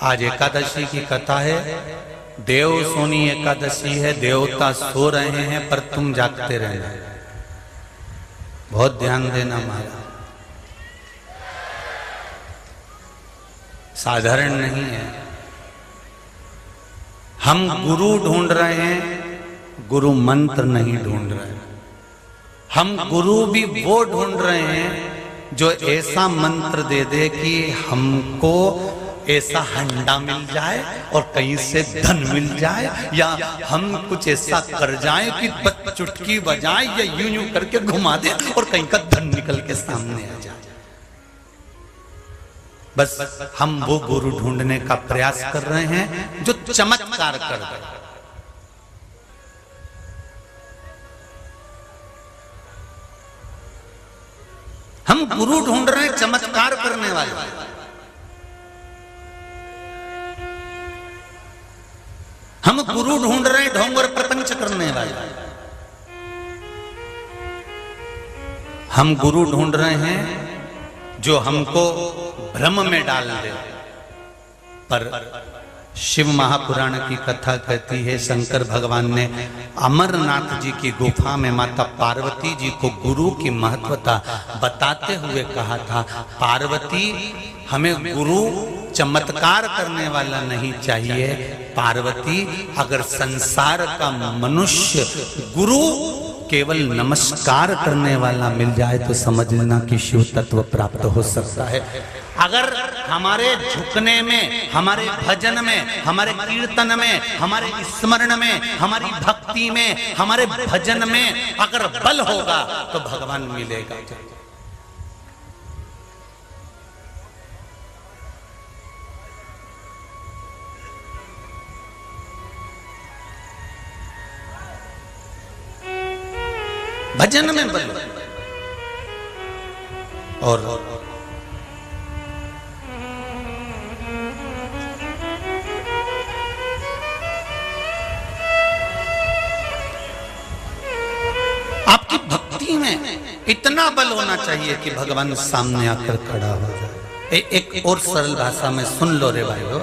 आज एकादशी की कथा है। देव सोनी एकादशी है, देवता सो रहे हैं पर तुम जागते रहना। बहुत ध्यान देना महाराज, साधारण नहीं है। हम गुरु ढूंढ रहे हैं, गुरु मंत्र नहीं ढूंढ रहे हैं। हम गुरु भी वो ढूंढ रहे हैं जो ऐसा मंत्र दे दे कि हमको ऐसा हंडा मिल जाए और कहीं से धन मिल जाए, या हम कुछ ऐसा कर जाए कि चुटकी बजाए या यूं यूं करके घुमा दे और कहीं का धन निकल के सामने आ जाए। बस हम वो गुरु ढूंढने का प्रयास कर रहे हैं जो चमत्कार कर दे। हम गुरु ढूंढ रहे हैं चमत्कार करने वाले। हम गुरु ढूंढ रहे हैं ढोंग और प्रपंच करने वाले। हम गुरु ढूंढ रहे हैं जो हमको भ्रम में डाल दे। पर शिव महापुराण की कथा कहती है, शंकर भगवान ने अमरनाथ जी की गुफा में माता पार्वती जी को गुरु की महत्वता बताते हुए कहा था, पार्वती हमें गुरु चमत्कार करने वाला नहीं चाहिए। पार्वती अगर संसार का मनुष्य गुरु केवल नमस्कार करने वाला मिल जाए तो समझ लेना कि शिव तत्व प्राप्त हो सकता है। अगर हमारे झुकने में, हमारे भजन में, हमारे कीर्तन में, हमारे स्मरण में, हमारी भक्ति में, हमारे भजन में अगर बल होगा तो भगवान मिलेगा। भजन में बल और आपकी भक्ति में इतना बल होना चाहिए कि भगवान सामने आकर खड़ा हो जाए। एक और सरल भाषा में सुन लो रे भाइयों,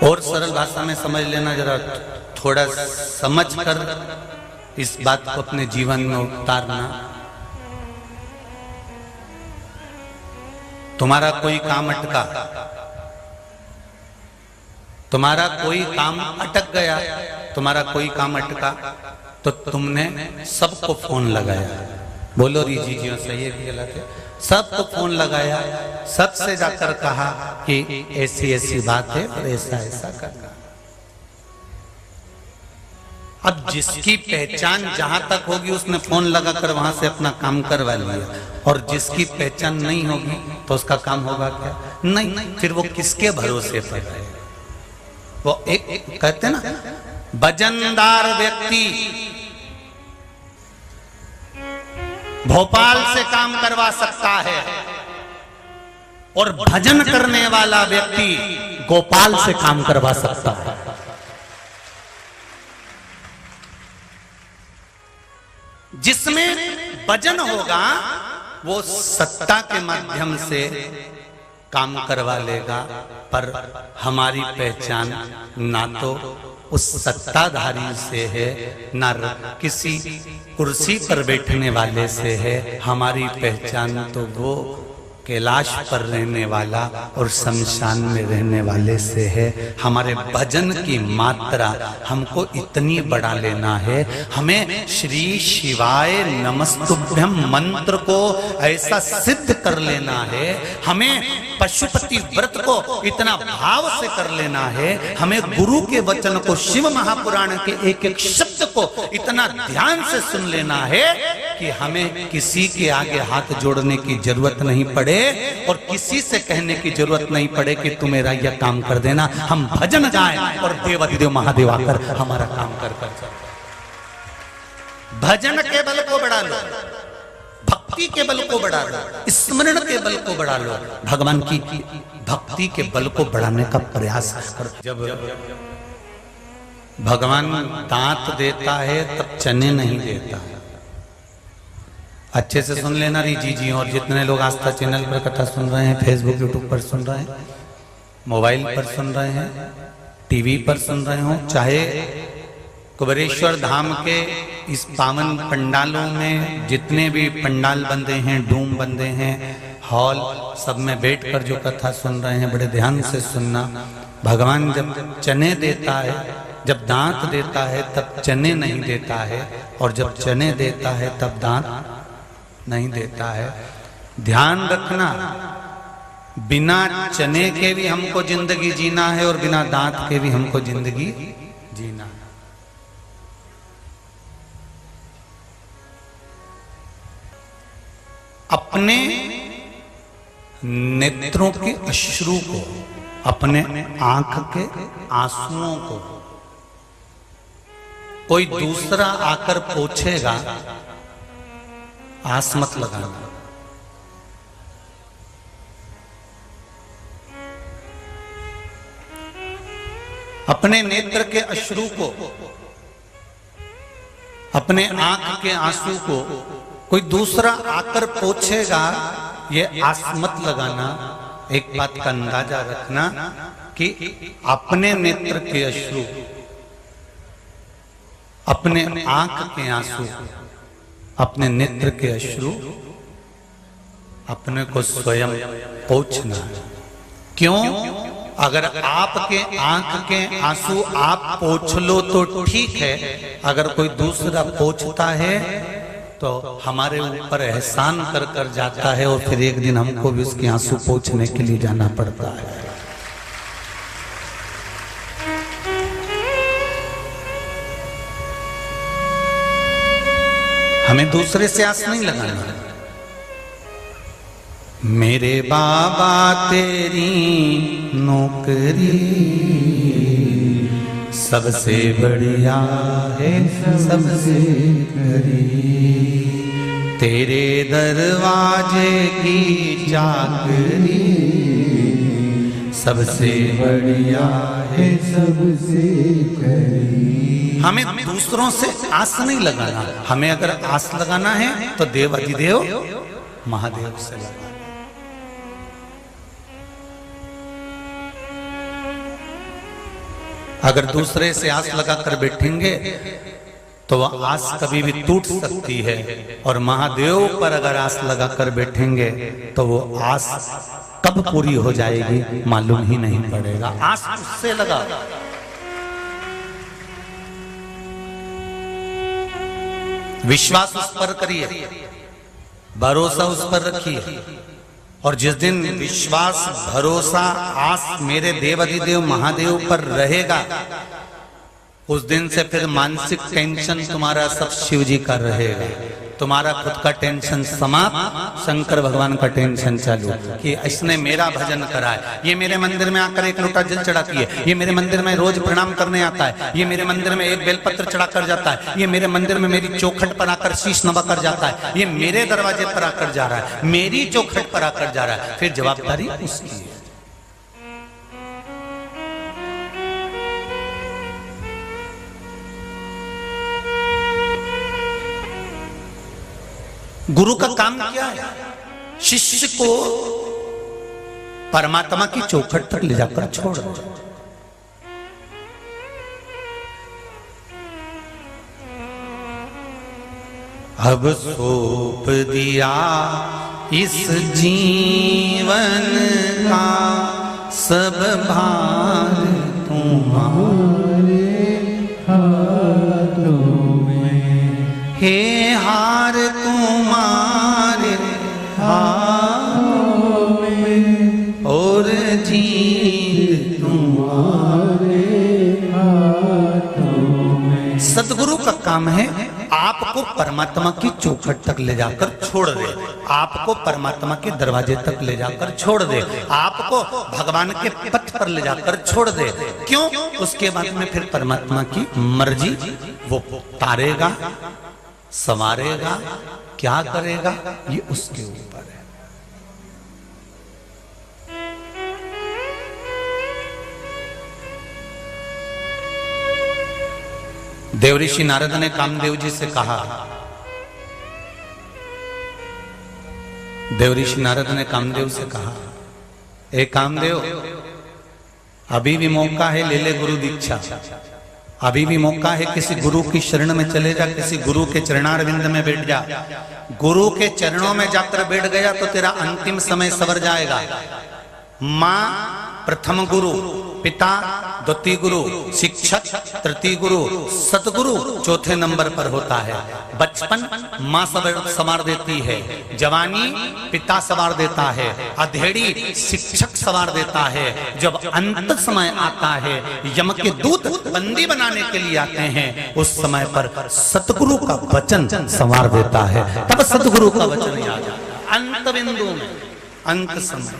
और सरल भाषा में समझ लेना, जरा थोड़ा समझ कर इस बात को अपने जीवन में उतारना। तुम्हारा कोई काम अटका, तुम्हारा कोई काम अटक गया, तुम्हारा कोई काम अटका तो तुमने सबको फोन लगाया। बोलो रीजी जी सही है कि गलत है? सबको फोन लगाया, सबसे जाकर कहा कि ऐसी ऐसी बात है और ऐसा ऐसा करना। अब जिसकी पहचान जहां तक होगी उसने फोन लगाकर वहां से अपना काम करवा लिया, और जिसकी पहचान नहीं होगी तो उसका काम होगा क्या? नहीं। फिर वो किसके भरोसे पर है? वो एक कहते ना, वजनदार व्यक्ति भोपाल से काम करवा सकता है और भजन करने वाला व्यक्ति गोपाल से काम करवा सकता है। जिसमें भजन होगा वो सत्ता के माध्यम से काम करवा लेगा, पर हमारी पहचान ना तो उस सत्ताधारी से है, ना किसी कुर्सी पर बैठने वाले से है। हमारी पहचान तो वो कैलाश पर रहने वाला और शमशान में रहने वाले से है। हमारे भजन की मात्रा हमको इतनी बढ़ा लेना है, हमें श्री शिवाय नमस्तुभ्यम मंत्र को ऐसा सिद्ध कर लेना है, हमें पशुपति व्रत को इतना भाव से कर लेना है, हमें गुरु के वचन को, शिव महापुराण के एक एक शब्द को इतना ध्यान से सुन लेना है कि हमें किसी के आगे हाथ जोड़ने की जरूरत नहीं पड़े और किसी से कहने की जरूरत नहीं पड़े कि तू मेरा यह काम कर देना। हम भजन गाएं और देवाधिदेव महादेव आकर हमारा काम कर भजन के बल को बढ़ा लो, भक्ति के बल को बढ़ा लो, स्मरण के बल को बढ़ा लो, भगवान की भक्ति के बल को बढ़ाने का प्रयास करो। जब भगवान दांत देता है तब चने नहीं देता। अच्छे से सुन लेना री जी। और जितने लोग आस्था चैनल पर कथा सुन रहे हैं, फेसबुक यूट्यूब पर सुन रहे हैं, मोबाइल पर सुन रहे हैं, टीवी पर सुन रहे हो, चाहे कुबेरेश्वर धाम के इस पावन पंडालों में जितने भी पंडाल बंदे हैं, डूम बंदे हैं, हॉल, सब में बैठकर जो कथा सुन रहे हैं, बड़े ध्यान से सुनना। भगवान जब चने देता है, जब दांत देता है तब चने नहीं देता है, और जब चने देता है तब दांत नहीं देता है। ध्यान रखना, बिना चने के भी हमको जिंदगी जीना है और बिना दांत के भी हमको जिंदगी जीना है। अपने नेत्रों के अश्रु को, अपने आंख के आंसुओं को कोई दूसरा आकर पोंछेगा, आस मत लगाना। अपने नेत्र के अश्रु को, अपने आंख के आंसू को कोई दूसरा आकर पोंछेगा, ये आस मत लगाना। एक बात का अंदाजा रखना कि अपने नेत्र के अश्रु, अपने आंख के आंसू, अपने नेत्र के अश्रु अपने को स्वयं पोंछना है। क्यों? अगर आपके आंख के आंसू आप पोंछ लो तो ठीक है, अगर कोई दूसरा पोंछता है तो हमारे ऊपर एहसान कर कर जाता है, और फिर एक दिन हमको भी उसके आंसू पोंछने के लिए जाना पड़ता है। हमें दूसरे से आस नहीं लगाना। मेरे बाबा तेरी नौकरी सबसे बढ़िया है, सबसे करीब तेरे दरवाजे की चाकरी सबसे बढ़िया है, सबसे करीब। हमें दूसरों से आस नहीं लगाना। हमें अगर आस लगाना है तो देव अधिदेव महादेव से लगाना। अगर दूसरे से आस लगाकर बैठेंगे तो वह आस कभी भी टूट सकती है, और महादेव पर अगर आस लगाकर बैठेंगे तो वो आस कब पूरी हो जाएगी मालूम ही नहीं पड़ेगा। आस उससे लगा। विश्वास उस पर करिए, भरोसा उस पर रखिए, और जिस दिन विश्वास, भरोसा, आस मेरे देव अधिदेव महादेव पर रहेगा, उस दिन से फिर मानसिक टेंशन तुम्हारा सब शिव जी का रहेगा। तुम्हारा खुद का टेंशन समाप्त, शंकर भगवान का टेंशन चालू कि इसने मेरा भजन करा है, ये मेरे मंदिर में आकर एक लोटा जल चढ़ाती है, ये मेरे मंदिर में रोज प्रणाम करने आता है, ये मेरे मंदिर में एक बेलपत्र चढ़ा कर जाता है, ये मेरे मंदिर में मेरी चौखट पर आकर शीश नवा कर जाता है, ये मेरे दरवाजे पर आकर जा रहा है, मेरी चौखट पर आकर जा रहा है। फिर जवाबदारी उसकी है। गुरु का काम क्या है? शिष्य को परमात्मा की चौखट तक ले जाकर छोड़ दो। अब सौंप दिया इस जीवन का सब भार तुम्हारे हाथों में, हे हार तुम्हारे हाथों में, और जीत तुम्हारे हाथों में। सतगुरु का काम है आपको परमात्मा की चौखट तक ले जाकर छोड़ दे, आपको परमात्मा के दरवाजे तक ले जाकर छोड़ दे, आपको भगवान के पथ पर ले जाकर छोड़ दे। क्यों? उसके बाद में फिर परमात्मा की मर्जी वो तारेगा, संवारेगा, क्या करेगा ये उसके ऊपर है। देवऋषि नारद ने कामदेव जी से कहा देवऋषि नारद ने कामदेव से कहा, ए कामदेव, अभी भी मौका है, ले ले गुरु दीक्षा। अभी भी मौका है, किसी गुरु की शरण में चले जा, किसी गुरु के चरणारविंद में बैठ जा। गुरु के चरणों में जाकर बैठ गया तो तेरा अंतिम समय सवर जाएगा। माँ प्रथम गुरु, पिता द्वितीय गुरु, शिक्षक तृतीय गुरु, सतगुरु चौथे नंबर पर होता है। बचपन माँ संवार देती है, जवानी पिता संवार देता है, अधेड़ी शिक्षक संवार देता है। जब अंत समय आता है, यम के दूत बंदी बनाने के लिए आते हैं, उस समय पर सतगुरु का वचन संवार देता है। तब सतगुरु का वचन याद आता, अंत बिंदु में, अंत समय।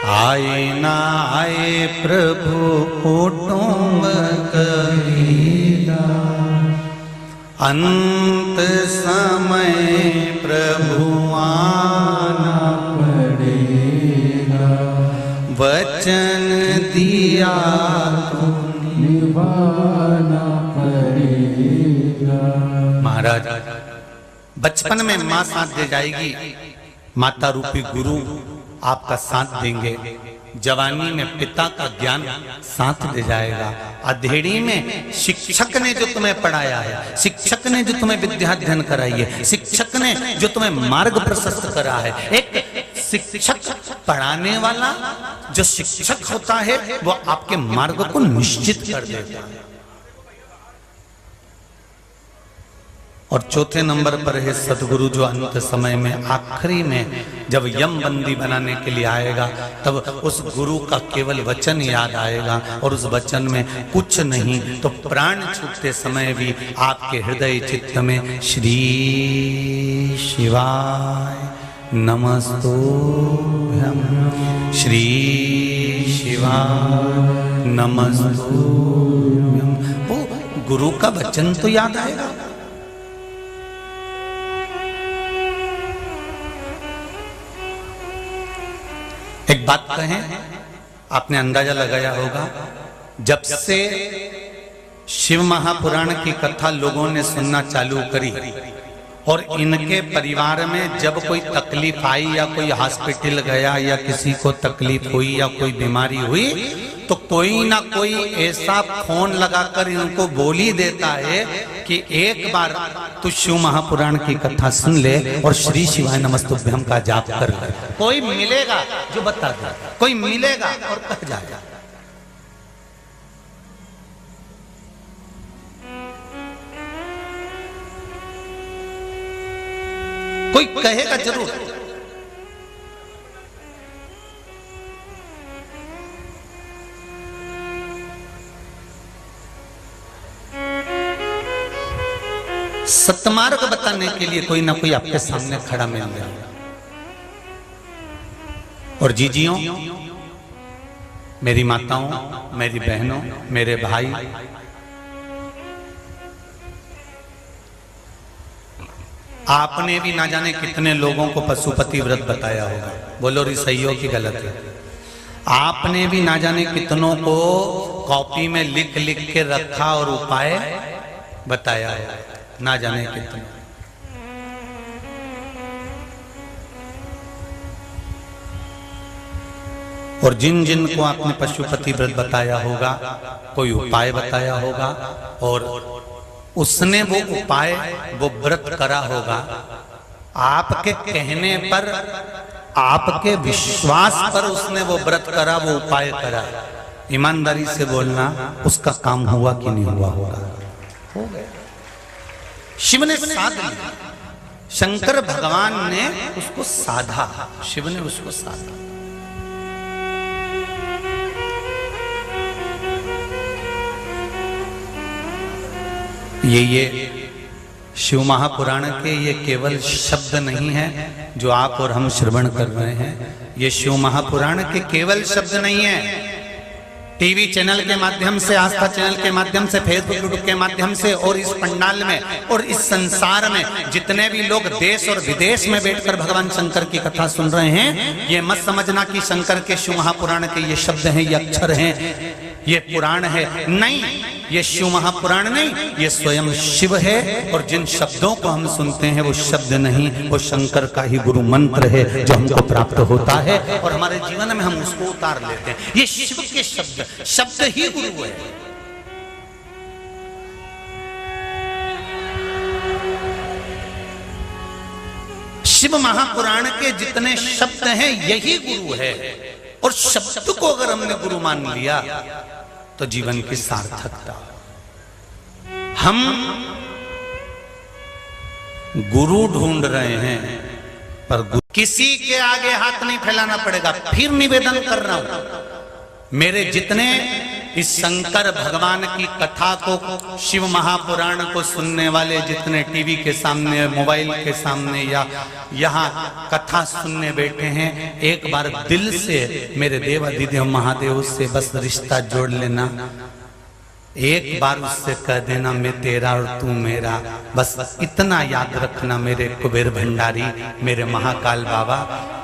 आए ना आए प्रभु कुटुंब कबीरा, अंत समय प्रभु आना पड़ेगा। वचन दिया तो निभाना पड़ेगा। महाराज, बचपन में माँ साथ दे जाएगी, माता रूपी गुरु आपका साथ देंगे। जवानी में पिता का ज्ञान साथ दे जाएगा। अधेड़ी में शिक्षक ने जो तुम्हें पढ़ाया है, शिक्षक ने जो तुम्हें विद्या अध्ययन कराई है, शिक्षक ने जो तुम्हें मार्ग प्रशस्त करा है। एक शिक्षक पढ़ाने वाला जो शिक्षक होता है, वो आपके मार्ग को निश्चित कर देता है। और चौथे नंबर पर है सतगुरु, जो अंत समय में, आखिरी में जब यम बंदी बनाने के लिए आएगा, तब उस गुरु का केवल वचन याद आएगा। और उस वचन में कुछ नहीं तो प्राण छूटते समय भी आपके हृदय चित्त में श्री शिवाय नमस्तुभ्यं, श्री शिवाय नमस्तुभ्यं, वो गुरु का वचन तो याद आएगा। एक बात कहें, आपने अंदाजा लगाया होगा, जब से शिव महापुराण की कथा लोगों ने सुनना चालू करी और इनके परिवार में जब कोई तकलीफ आई या कोई हॉस्पिटल गया या किसी को तकलीफ हुई या कोई बीमारी हुई, तो कोई ना कोई ऐसा फोन लगाकर इनको बोल ही देता है कि एक बार तू शिव महापुराण की कथा सुन ले और श्री शिवाय नमस्तुभ्यं का जाप कर ले। कोई मिलेगा जो बता दे, कोई मिलेगा और कह जाएगा। कोई कहेगा जरूर। सतमार्ग बताने के लिए कोई ना कोई आपके सामने खड़ा मिल गया। और जीजियों, मेरी माताओं, मेरी बहनों, मेरे भाई, आपने भी ना जाने कितने लोगों को पशुपति व्रत बताया होगा। बोलो री सही हो कि गलत है? आपने भी ना जाने कितनों को कॉपी में लिख लिख के रखा और उपाय बताया है, ना जाने कितने। और जिन जिन को आपने पशुपति व्रत बताया होगा, कोई उपाय बताया होगा और उसने वो उपाय, वो व्रत करा होगा, आपके कहने पर, आपके विश्वास पर उसने वो व्रत करा, वो उपाय करा। ईमानदारी से बोलना, उसका काम हुआ कि नहीं हुआ होगा? हो गया। शिव ने साध लिया, शंकर भगवान ने उसको साधा, शिव ने उसको साधा। ये शिव महापुराण के ये केवल शब्द नहीं है जो आप और हम श्रवण कर रहे हैं। ये शिव महापुराण के केवल शब्द नहीं है। टीवी चैनल के माध्यम से, आस्था चैनल के माध्यम से, फेसबुक यूट्यूब के माध्यम से और इस पंडाल में और इस संसार में जितने भी लोग देश और विदेश में बैठकर भगवान शंकर की कथा सुन रहे हैं, ये मत समझना कि शंकर के शिव महापुराण के ये शब्द हैं, ये अक्षर हैं, ये पुराण है। नहीं, ये शिव महापुराण नहीं, ये स्वयं शिव है। और जिन शब्दों को हम सुनते हैं वो शब्द नहीं, वो शंकर का ही गुरु मंत्र है जो हमको प्राप्त होता है और हमारे जीवन में हम उसको उतार लेते हैं। ये शिव के शब्द ही गुरु है। शिव महापुराण के जितने शब्द हैं यही गुरु है। और शब्द को अगर हमने गुरु मान लिया तो जीवन की सार्थकता। हम गुरु ढूंढ रहे हैं पर किसी के आगे हाथ नहीं फैलाना पड़ेगा। फिर निवेदन कर रहा हूं, मेरे जितने इस शंकर भगवान की कथा को, शिव महापुराण को सुनने वाले जितने टीवी के सामने, मोबाइल के सामने या यहाँ कथा सुनने बैठे हैं, एक बार दिल से मेरे देवाधिदेव महादेव से बस रिश्ता जोड़ लेना। एक बार उससे कह देना मैं तेरा और तू मेरा। बस इतना याद रखना मेरे कुबेर भंडारी, मेरे महाकाल बाबा,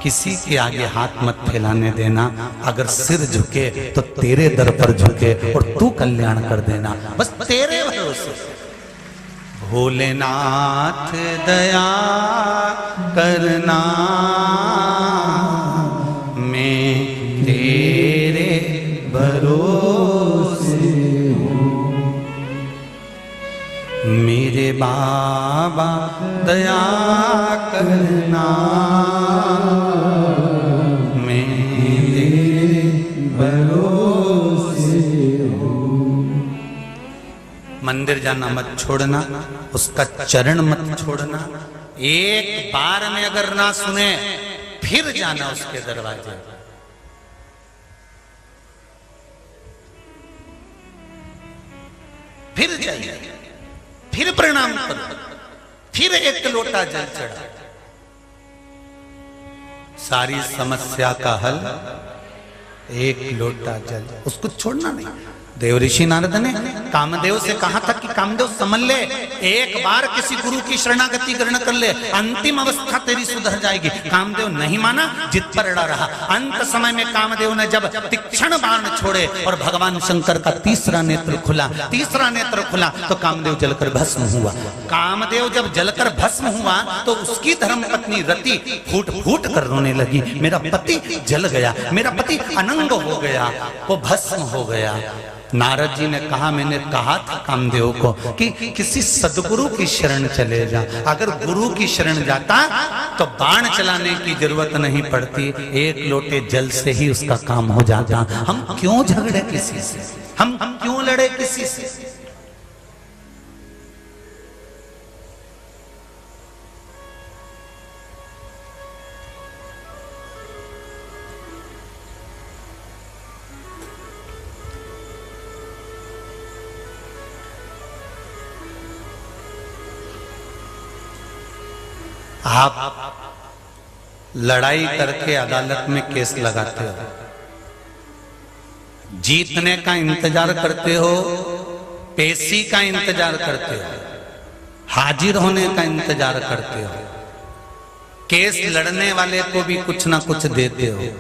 किसी के आगे हाथ मत फैलाने देना। अगर सिर झुके तो तेरे दर पर झुके और तू कल्याण कर देना, बस तेरे भरोसे। भोलेनाथ दया करना, मैं तेरे भरोसे, मेरे बाबा दया करना, मेरे भरोसे। मंदिर जाना मत छोड़ना, उसका चरण मत छोड़ना। एक बार में अगर ना सुने फिर जाना उसके दरवाजे, फिर जाइए, फिर प्रणाम करो, फिर एक लोटा जल चढ़ा। सारी समस्या का हल एक लोटा जल, उसको छोड़ना नहीं। देव ऋषि नारद ने कामदेव से कहा था कि कामदेव समझ ले, एक बार किसी गुरु की शरणागति ग्रहण कर ले, अंतिम अवस्था तेरी सुधर जाएगी। कामदेव नहीं माना, जिद पर अड़ा रहा। अंत समय में कामदेव ने जब तीक्ष्ण बाण छोड़े और भगवान शंकर का तीसरा नेत्र खुला तो कामदेव जलकर भस्म हुआ। कामदेव जब जलकर भस्म हुआ तो उसकी धर्म पत्नी रति फूट फूट कर रोने लगी, मेरा पति जल गया, मेरा पति अनंग हो गया, वो भस्म हो गया। नारद जी ने कहा, मैंने कहा था कामदेव को कि किसी सदगुरु की शरण चले जा। अगर गुरु की शरण जाता तो बाण चलाने की जरूरत नहीं पड़ती, एक लोटे जल से ही उसका काम हो जाता। हम क्यों झगड़े किसी से, हम क्यों लड़े किसी से? आप लड़ाई करके अदालत में केस लगाते हो, जीतने का इंतजार करते हो, पेशी का इंतजार करते हो, हाजिर होने का इंतजार करते हो, केस लड़ने वाले को भी कुछ ना कुछ देते हो।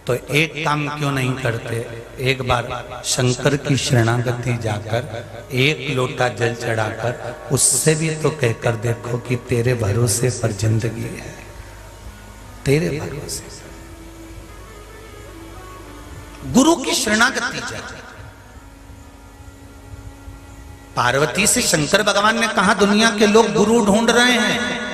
तो एक काम क्यों नहीं करते, एक बार शंकर की शरणागति जाकर एक लोटा जल चढ़ाकर उससे भी तो कहकर देखो कि तेरे भरोसे पर जिंदगी है, तेरे भरोसे। गुरु की शरणागति जाकर पार्वती से शंकर भगवान ने कहा, दुनिया के लोग गुरु ढूंढ रहे हैं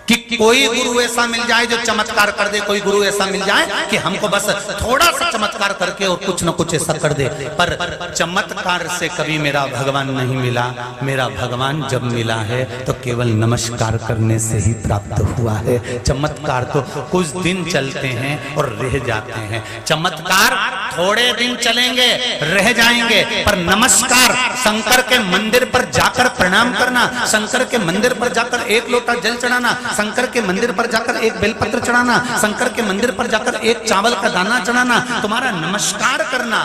कि कोई गुरु ऐसा मिल जाए जो चमत्कार कर दे, कोई गुरु ऐसा मिल जाए कि हमको बस थोड़ा सा चमत्कार करके और कुछ न कुछ ऐसा कर दे। पर चमत्कार से कभी मेरा भगवान नहीं मिला। मेरा भगवान जब मिला है तो केवल नमस्कार करने से ही प्राप्त हुआ है। चमत्कार तो कुछ दिन चलते हैं और रह जाते हैं। चमत्कार थोड़े दिन चलेंगे, रह जाएंगे, पर नमस्कार, शंकर के मंदिर पर जाकर प्रणाम करना, शंकर के मंदिर पर जाकर एक लोटा जल चढ़ाना, शंकर के मंदिर पर जाकर एक बेलपत्र चढ़ाना, शंकर के मंदिर पर जाकर एक चावल का दाना चढ़ाना, तुम्हारा नमस्कार करना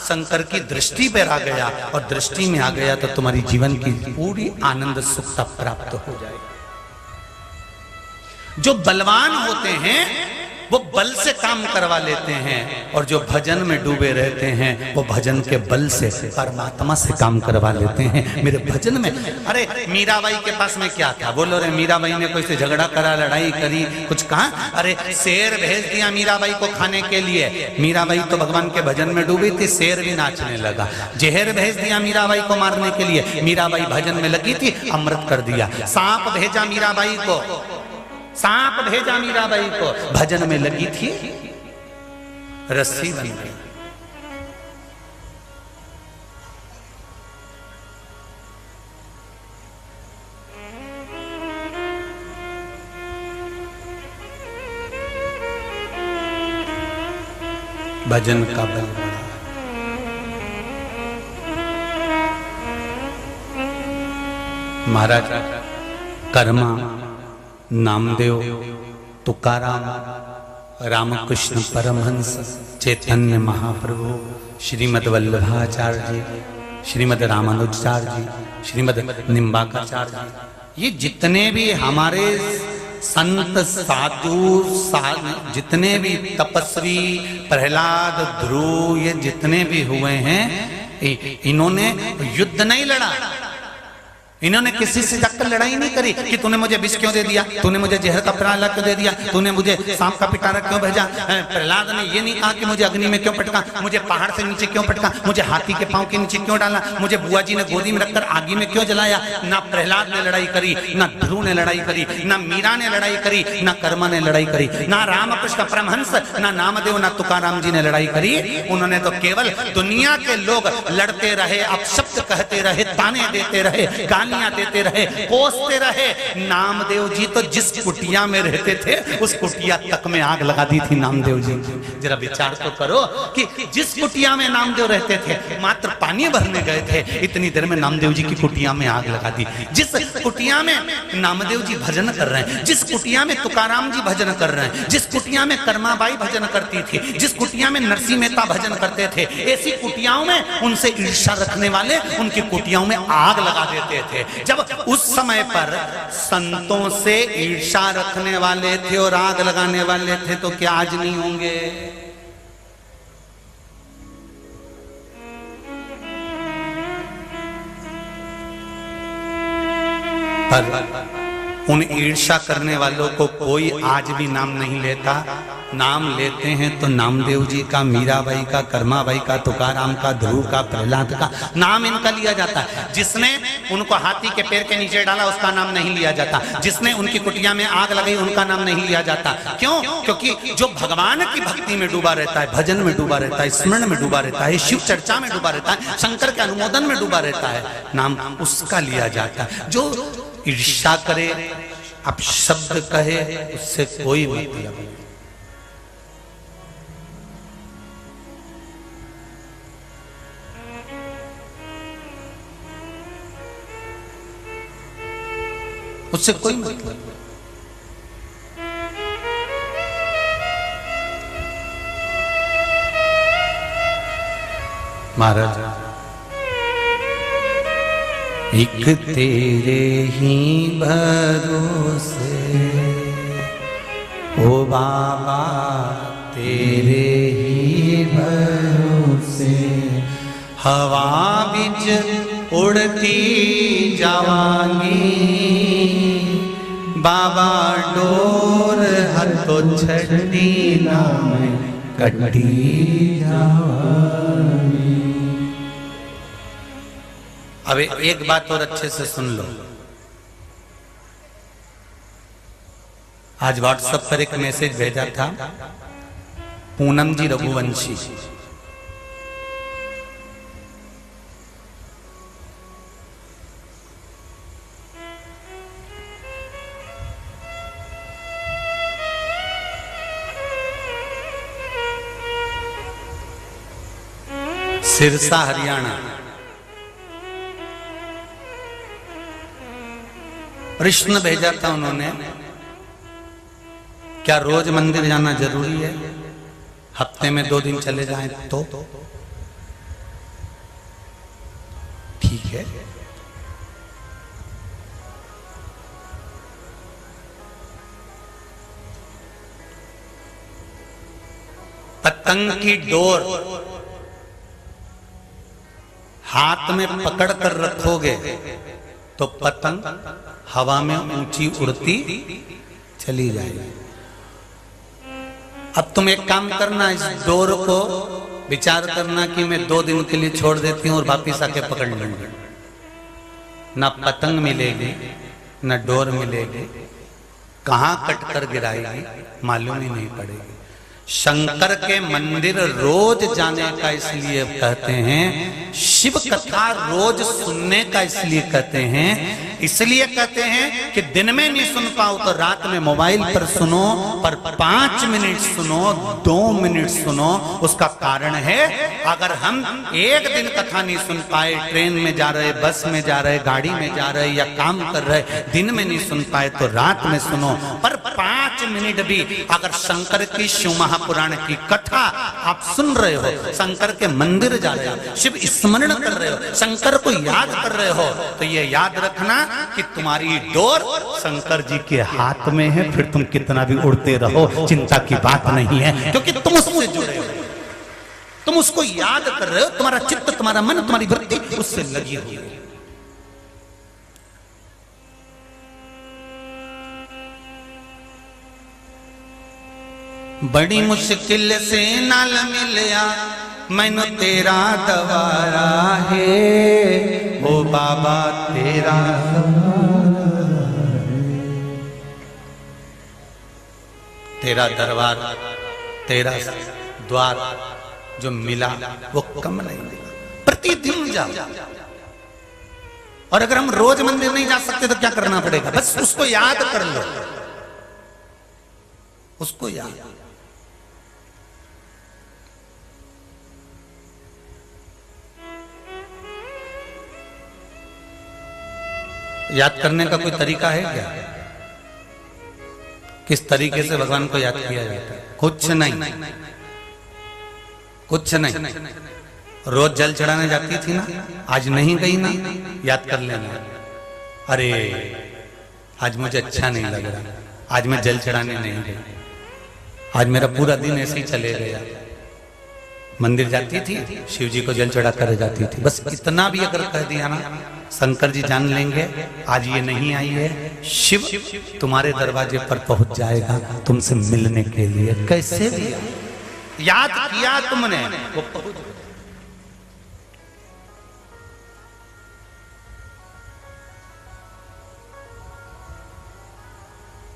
शंकर की दृष्टि पर आ गया, और दृष्टि में आ गया तो तुम्हारी जीवन की पूरी आनंद सुखता प्राप्त हो जाएगी। जो बलवान होते हैं वो बल से काम करवा लेते हैं, और जो भजन में डूबे रहते हैं वो भजन के बल से परमात्मा से काम करवा लेते हैं। मेरे भजन में, अरे मीराबाई के पास में क्या था? बोलो रे, मीराबाई ने कोई से झगड़ा करा, लड़ाई करी, कुछ कहा? अरे शेर भेज दिया मीराबाई को खाने के लिए। मीराबाई तो भगवान के भजन में डूबी थी, शेर भी नाचने लगा। जहर भेज दिया मीराबाई को मारने के लिए, मीराबाई भजन में लगी थी, अमृत कर दिया। सांप भेजा मीराबाई को, सांप भेजा मीराबाई को, भजन में लगी थी, रस्सी बन गई। भजन का बल बड़ा। महाराज कर्मा, नामदेव, तुकाराम, रामकृष्ण परमहंस, चैतन्य महाप्रभु, श्रीमद वल्लभाचार्य जी, श्रीमद रामानुजाचार्य जी, श्रीमद निम्बाकाचार्य जी, ये जितने भी हमारे संत साधु जितने भी तपस्वी, प्रहलाद, ध्रुव, ये जितने भी हुए हैं, इन्होंने युद्ध नहीं लड़ा। इन्होंने किसी से जाकर लड़ाई नहीं करी कि तूने मुझे विष क्यों दे दिया, तूने मुझे जहर का प्याला क्यों दे दिया, तूने मुझे सांप का पिटारा क्यों भेजा। प्रहलाद ने ये नहीं कहा कि मुझे अग्नि में क्यों पटका, मुझे पहाड़ से नीचे क्यों पटका, मुझे हाथी के पांव के नीचे क्यों डाला, मुझे बुआ जी ने गोदी में रखकर आगी में क्यों जलाया। ना प्रहलाद ने लड़ाई करी, ना ध्रुव ने लड़ाई करी, ना मीरा ने लड़ाई करी, ना कर्मा ने लड़ाई करी, ना रामकृष्ण परमहंस, ना नामदेव, ना तुकाराम जी ने लड़ाई करी। उन्होंने तो केवल दुनिया के लोग लड़ते रहे, अपशब्द कहते रहे, ताने देते रहे, देते रहे, कोसते रहे। नामदेव जी तो जिस कुटिया में रहते थे उस कुटिया तक में आग लगा दी थी नामदेव जी। जरा विचार तो करो कि जिस कुटिया में नामदेव रहते थे, मात्र पानी भरने गए थे, इतनी देर में नामदेव जी की कुटिया में आग लगा दी। जिस कुटिया में नामदेव जी भजन कर रहे हैं, जिस कुटिया में तुकाराम जी भजन कर रहे हैं, जिस कुटिया में कर्माबाई भजन करती थी, जिस कुटिया में नरसिंह मेहता भजन करते थे, ऐसी कुटियाओं में उनसे ईर्ष्या रखने वाले उनकी कुटियाओं में आग लगा देते थे। जब उस समय पर संतों से ईर्ष्या रखने वाले थे और आग लगाने वाले थे, तो क्या आज नहीं होंगे? पर उन ईर्ष्या करने वालों को कोई आज भी नाम नहीं लेता। नाम लेते हैं तो नामदेव जी का, मीराबाई का, कर्माबाई का, तुकाराम का, ध्रुव का, प्रहलाद का नाम इनका लिया जाता है। जिसने उनको हाथी के पैर के नीचे डाला उसका नाम नहीं लिया जाता, जिसने उनकी कुटिया में आग लगाई उनका नाम नहीं लिया जाता। क्यों? क्योंकि जो भगवान की भक्ति में डूबा रहता है, भजन में डूबा रहता है, स्मरण में डूबा रहता है, शिव चर्चा में डूबा रहता है, शंकर के अनुमोदन में डूबा रहता है, नाम उसका लिया जाता है। जो ईर्ष्या करे, अपशब्द कहे, उससे कोई मतलब नहीं। उससे कोई मतलब नहीं। महाराज एक तेरे ही भरोसे, ओ बाबा तेरे ही भरोसे, हवा बिच उड़ती जावांगी, बाबा डोर हथो छड़ी नाम कटी जावांगी। अब एक बात और अच्छे से सुन लो। आज व्हाट्सएप पर एक मैसेज भेजा था पूनम जी रघुवंशी, सिरसा हरियाणा। प्रश्न भेजा था उन्होंने, क्या रोज मंदिर जाना जरूरी है? हफ्ते में 2 दिन चले जाएं तो ठीक है। पतंग की डोर हाथ में पकड़ कर रखोगे तो पतंग हवा में ऊंची उड़ती चली जाएगी। अब तुम एक काम करना, इस डोर को विचार करना कि मैं 2 दिन के लिए छोड़ देती हूं और वापिस आके पकड़ लूंगी। ना पतंग मिलेगी ना डोर मिलेगी, कहां कट कर गिराएगी मालूम ही नहीं पड़ेगी। शंकर के मंदिर रोज जाने का इसलिए कहते हैं, शिव कथा रोज सुनने का इसलिए कहते हैं, इसलिए कहते हैं कि दिन में नहीं सुन पाओ तो रात में मोबाइल पर सुनो, पर 5 मिनट सुनो, 2 मिनट सुनो। उसका कारण है, अगर हम एक दिन कथा नहीं सुन पाए, ट्रेन में जा रहे, बस में जा रहे, गाड़ी में जा रहे या काम कर रहे, दिन में नहीं सुन पाए तो रात में सुनो। पर 5 मिनट भी अगर शंकर की शिव महापुराण की कथा आप सुन रहे हो, शंकर के मंदिर जा रहे हो, शिव स्मरण कर रहे हो, शंकर को याद कर रहे हो, तो ये याद रखना कि तुम्हारी डोर शंकर जी के हाथ में है। फिर तुम कितना भी उड़ते रहो, चिंता की बात नहीं है, क्योंकि तुम उससे जुड़े हो, तुम उसको याद कर रहे हो, तुम्हारा चित्त, तुम्हारा मन, तुम्हारी वृत्ति उससे लगी हुई है। बड़ी मुश्किल से नाल मिलया मैनू तेरा दवारा है, ओ बाबा तेरा तेरा दरबार, तेरा द्वार जो मिला वो कम नहीं मिला। प्रतिदिन जाओ, और अगर हम रोज मंदिर नहीं जा सकते तो क्या करना पड़ेगा? बस उसको याद कर लो, उसको याद करने का कोई तरीका है क्या? किस तरीके से भगवान को याद किया जाता है? कुछ नहीं, कुछ नहीं। रोज जल चढ़ाने जाती थी ना, आज नहीं गई ना, याद कर लेना, अरे आज मुझे अच्छा नहीं लग रहा, आज मैं जल चढ़ाने नहीं गई, आज मेरा पूरा दिन ऐसे ही चले गया। मंदिर जाती थी, शिव जी को जल चढ़ा कर जाती थी, बस इतना भी अगर कह दिया ना, शंकर जी जान लेंगे आज ये नहीं आई है, शिव तुम्हारे दरवाजे पर पहुंच जाएगा तुमसे मिलने के लिए। कैसे भी याद किया तुमने, वो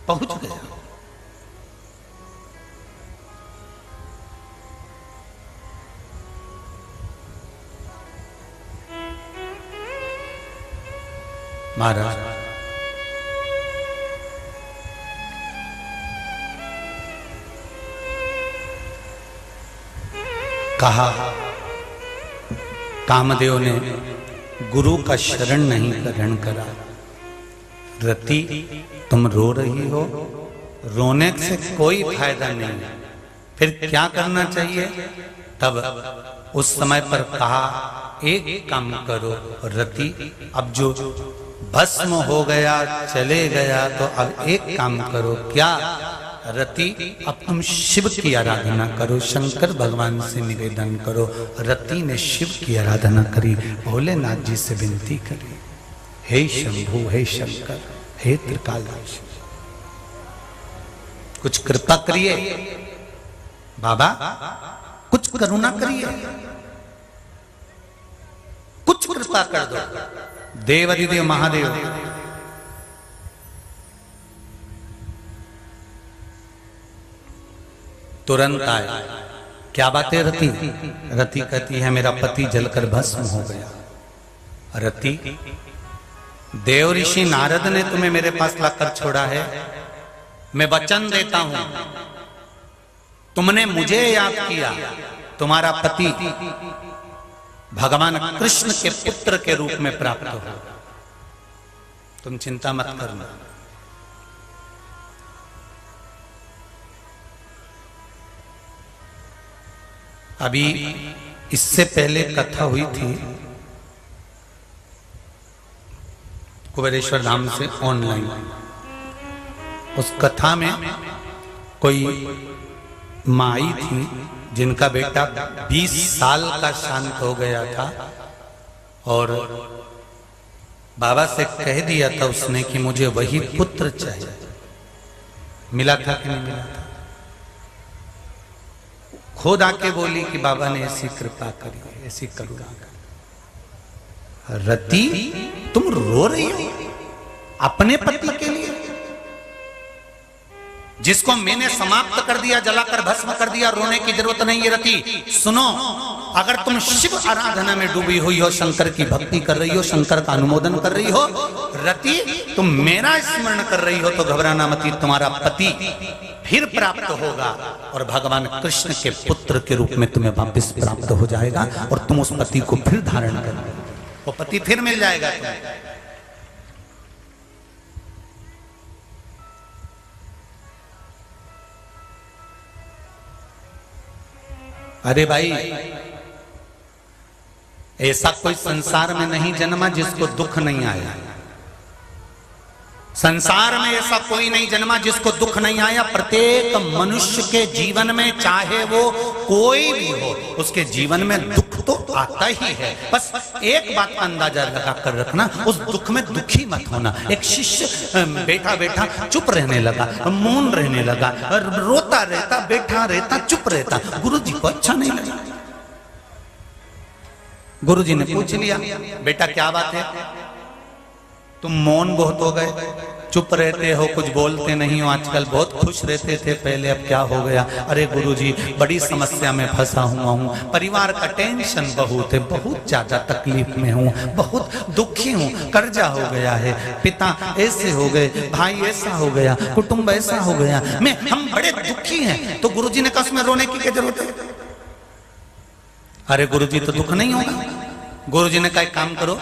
पहुंच गया। महाराज कहा, कामदेव ने गुरु का शरण नहीं ग्रहण करा। रति तुम रो रही हो, रोने से कोई फायदा नहीं, फिर क्या करना चाहिए? तब उस समय पर कहा, एक काम करो रति, अब जो भस्म हो गया चले गया, तो अब एक काम करो, क्या रति? अब तुम शिव की आराधना करो, शंकर भगवान से निवेदन करो। रति ने शिव की आराधना करी, भोलेनाथ जी से विनती करी, हे शंभु, हे शंकर, हे त्रिकालदर्शी, कुछ कृपा करिए बाबा, कुछ करुणा करिए, कुछ कृपा कर दो। देवाधिदेव महादेव तुरंत आए। क्या बात है रति? रति कहती है मेरा पति जलकर भस्म हो गया। रति, देव ऋषि नारद ने तुम्हें मेरे पास लाकर छोड़ा है, मैं वचन देता हूं, तुमने मुझे याद किया, तुम्हारा पति भगवान कृष्ण के पुत्र के रूप में प्राप्त हो, तुम चिंता मत करना। अभी इससे पहले कथा हुई थी कुबेरेश्वर धाम से ऑनलाइन। उस कथा में कोई माई थी जिनका बेटा 20 साल का शांत हो गया था और बाबा से कह दिया था उसने कि मुझे वही पुत्र चाहिए। मिला था कि नहीं मिला था? खुद आके बोली कि बाबा ने ऐसी कृपा करी, ऐसी करुणा करी। रति तुम रो रही हो अपने पति के लिए, जिसको मैंने समाप्त कर दिया, जलाकर भस्म कर दिया। रोने की जरूरत नहीं है रति। सुनो, अगर तुम शिव आराधना में डूबी हुई हो, शंकर की भक्ति कर रही हो, शंकर का अनुमोदन कर रही हो, रति तुम मेरा स्मरण कर रही हो तो घबराना मत, तुम्हारा पति फिर प्राप्त होगा और भगवान कृष्ण के पुत्र के रूप में तुम्हें वापस प्राप्त हो जाएगा और तुम उस पति को फिर धारण करोगे, वो पति फिर मिल जाएगा तुम्हें। अरे भाई, ऐसा कोई संसार में नहीं जन्मा जिसको दुख नहीं आया। संसार में ऐसा कोई नहीं जन्मा जिसको दुख नहीं आया। प्रत्येक मनुष्य के जीवन में, चाहे वो कोई भी हो, उसके जीवन में दुख तो आता ही है। बस एक बात का अंदाजा लगा कर रखना, उस दुख में दुखी मत होना। एक शिष्य बैठा बैठा चुप रहने लगा, मौन रहने लगा, रोता रहता, बैठा रहता, चुप रहता। गुरुजी को अच्छा नहीं लगा। गुरुजी ने पूछ लिया, बेटा क्या बात है, तुम मौन बहुत हो गए, चुप रहते हो, कुछ बोलते नहीं हो आजकल, बहुत खुश रहते थे पहले, अब क्या हो गया? अरे गुरुजी, बड़ी समस्या में फंसा हुआ हूँ, परिवार का टेंशन बहुत है, बहुत ज्यादा तकलीफ में हूँ, बहुत दुखी हूँ, कर्जा हो गया है, पिता ऐसे हो गए, भाई ऐसा हो गया, कुटुंब ऐसा हो गया, हम बड़े दुखी हैं। तो गुरुजी ने कहा उसमें रोने की क्या जरूरत है? अरे गुरुजी तो दुख नहीं होगा। गुरुजी ने कहा एक काम करो,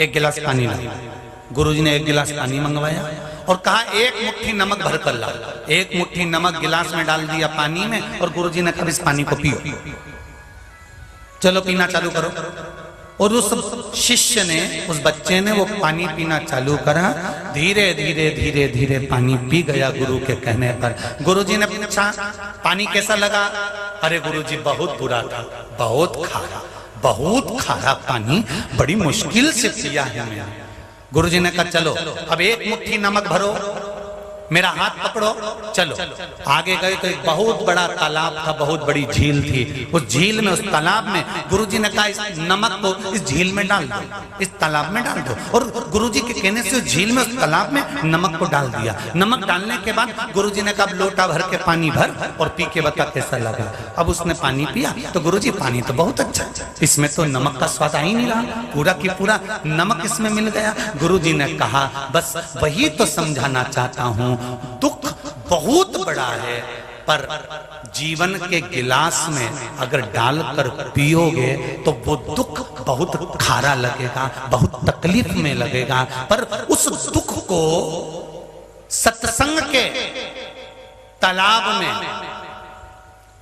एक गिलास पानी लाओ। गुरुजी ने एक गिलास पानी मंगवाया और कहा एक मुट्ठी नमक भर कर लाओ। एक मुट्ठी नमक गिलास में डाल दिया पानी में और गुरुजी ने कहा इस पानी को पियो, चलो पीना चालू करो। और उस शिष्य ने, उस बच्चे ने वो पानी पीना चालू करा। धीरे धीरे धीरे धीरे पानी पी गया गुरु के कहने पर। गुरुजी ने पूछा पानी कैसा लगा? अरे गुरुजी बहुत बुरा था, बहुत खारा, बहुत खारा पानी, बड़ी मुश्किल से पिया है मैंने। गुरुजी ने कहा चलो अब एक मुट्ठी नमक भरो, मेरा हाथ पकड़ो, चलो। आगे गए तो एक बहुत बड़ा तालाब था, बहुत बड़ी झील थी। उस झील में, उस तालाब में गुरुजी ने कहा इस नमक को इस झील में डाल दो, इस तालाब में डाल दो। और गुरुजी के कहने से उस झील में, उस तालाब में नमक को डाल दिया। नमक डालने के बाद गुरुजी ने कहा लोटा भर के पानी भर और पी के बता कैसा लगा। अब उसने पानी पिया तो गुरुजी पानी तो बहुत अच्छा, इसमें तो नमक का स्वाद आ ही नहीं रहा, पूरा की पूरा नमक इसमें मिल गया। गुरुजी ने कहा बस वही तो समझाना चाहता हूं, दुख बहुत बड़ा है, पर जीवन के गिलास में अगर डालकर पियोगे तो वो दुख बहुत खारा लगेगा, बहुत तकलीफ में लगेगा। पर उस दुख को सत्संग के तालाब में,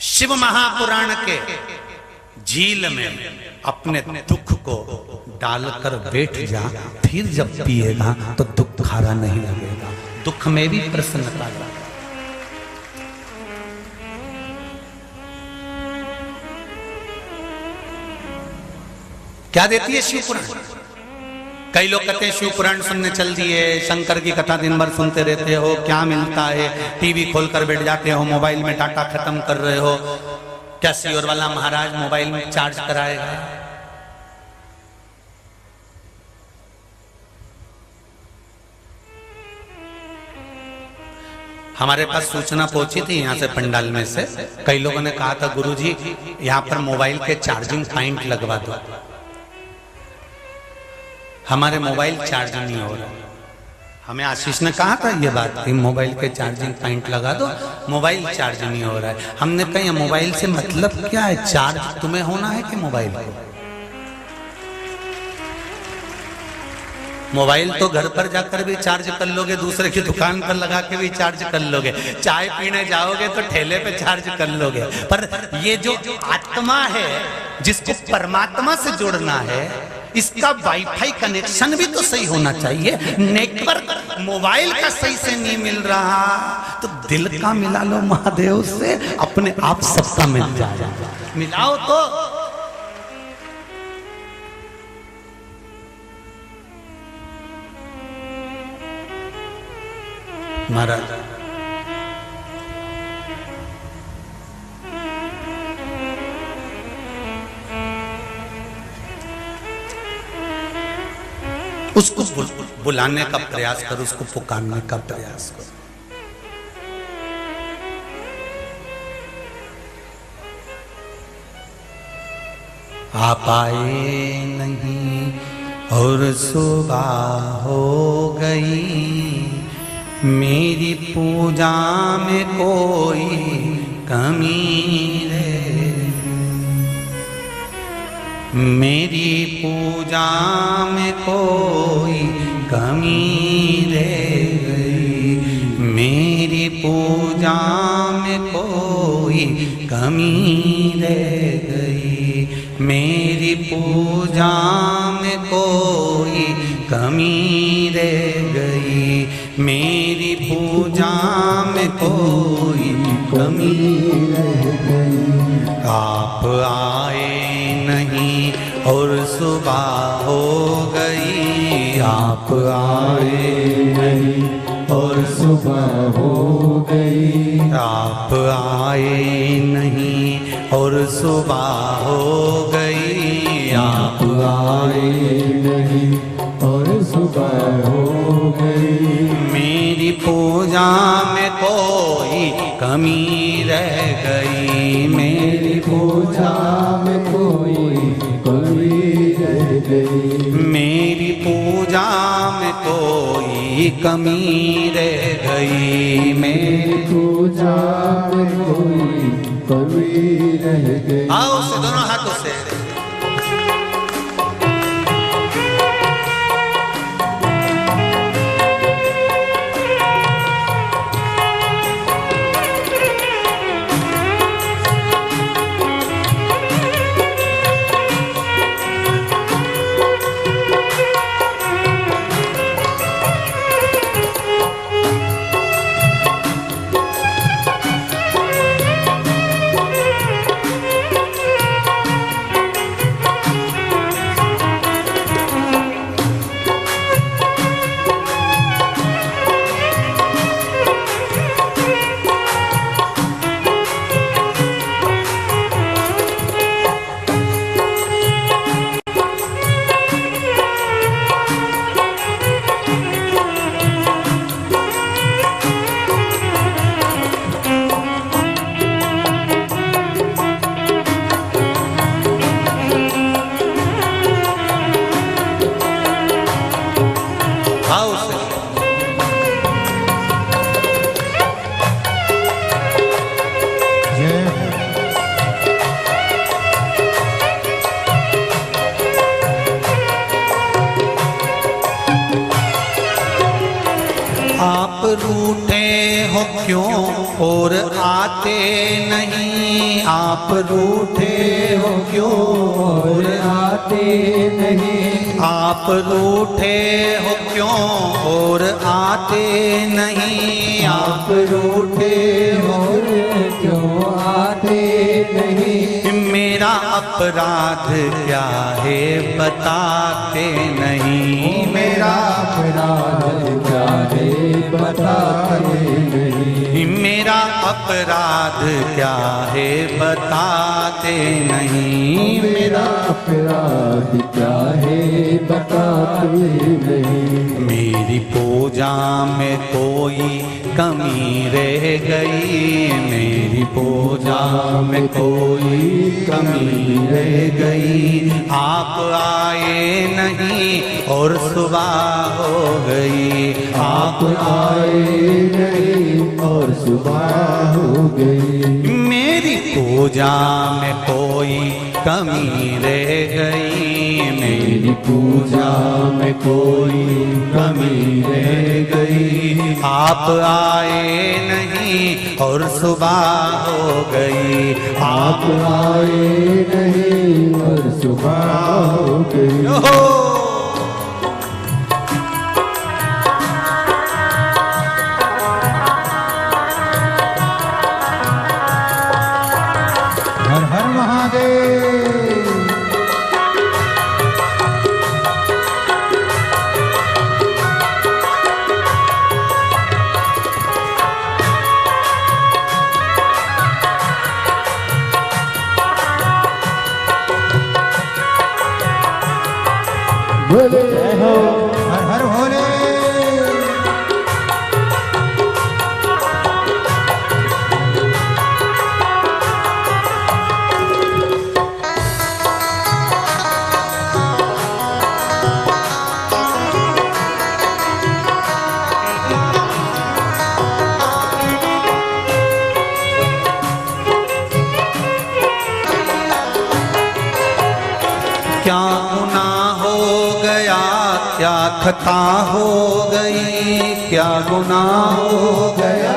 शिव महापुराण के झील में अपने दुख को डालकर बैठ जा, फिर जब पिएगा तो दुख खारा नहीं लगेगा, दुख में भी प्रसन्नता लाएगा। क्या देती है शिव पुराण? कई लोग कहते हैं शिव पुराण सुनने चल दिए, शंकर की कथा दिन भर सुनते रहते हो, क्या मिलता है? टीवी खोलकर बैठ जाते हो, मोबाइल में डाटा खत्म कर रहे हो, क्या सियोर वाला महाराज मोबाइल में चार्ज कराएगा? हमारे पास सूचना पहुंची थी यहाँ से पंडाल में से, कई लोगों ने कहा था गुरुजी यहाँ पर मोबाइल के चार्जिंग पॉइंट लगवा दो। हमारे मोबाइल चार्ज नहीं हो रहा। हमें आशीष ने कहा था ये बात कि मोबाइल के चार्जिंग पॉइंट लगा दो, मोबाइल चार्ज नहीं हो रहा है। हमने कहा मोबाइल से मतलब क्या है? चार्ज तुम्हें होना है कि मोबाइल को? मोबाइल तो घर पर जाकर भी चार्ज कर लोगे, दूसरे की दुकान पर लगा के भी चार्ज कर लोगे, चाय पीने जाओगे तो ठेले पे चार्ज कर लोगे। पर ये जो आत्मा है, जिसको परमात्मा से जोड़ना है, इसका वाईफाई कनेक्शन भी तो सही होना चाहिए। नेटवर्क मोबाइल का सही से नहीं मिल रहा तो दिल का मिला लो महादेव से, अपने आप सबका मिल जाए। मिलाओ तो महाराज उसको बुलाने का प्रयास करो, उसको पुकारने का प्रयास करो। आप आए नहीं और सुबह हो गई, मेरी पूजा में कोई कमी रहे, मेरी पूजा में कोई कमी रह गई, मेरी पूजा में कोई कमी रह गई, मेरी पूजा में कोई कमी रह गई, मेरी पूजा में कोई कमी रह गई। आप आए नहीं और सुबह हो गई, आप आए नहीं और सुबह हो गई, आप आए नहीं और सुबह हो गई, आप आए नहीं और सुबह हो गई, मेरी पूजा में कोई कमी रह गई, मेरी पूजा में कोई कमी रह गई, मेरी पूजा में कोई कमी रह गई, मेरी पूजा में कोई कमी रह गई। आओ से दोनों हाथों से रूठे हो क्यों और आते नहीं, आप रूठे हो क्यों और आते नहीं, आप रूठे हो क्यों और आते नहीं, आप रूठे हो क्यों आते नहीं, मेरा अपराध क्या है बताते नहीं, मेरा अपराध क्या है बताते नहीं, मेरा अपराध क्या है बताते नहीं, मेरा अपराध क्या है बताते नहीं, मेरी पूजा में कोई कमी रह गई, मेरी पूजा में कोई कमी रह गई, आप आए नहीं और सुबह हो गई, आप आए नहीं और सुबह हो गई, मेरी पूजा में कोई कमी रह गई, मेरी पूजा में कोई कमी रह गई, आप आए नहीं और सुबह हो गई, आप आए नहीं और सुबह सुबह हो गई। हर हर महादेव। बोले जय हो, हर हर भोले। क्या गुनाह हो गया, क्या खता हो गई, क्या गुनाह हो गया,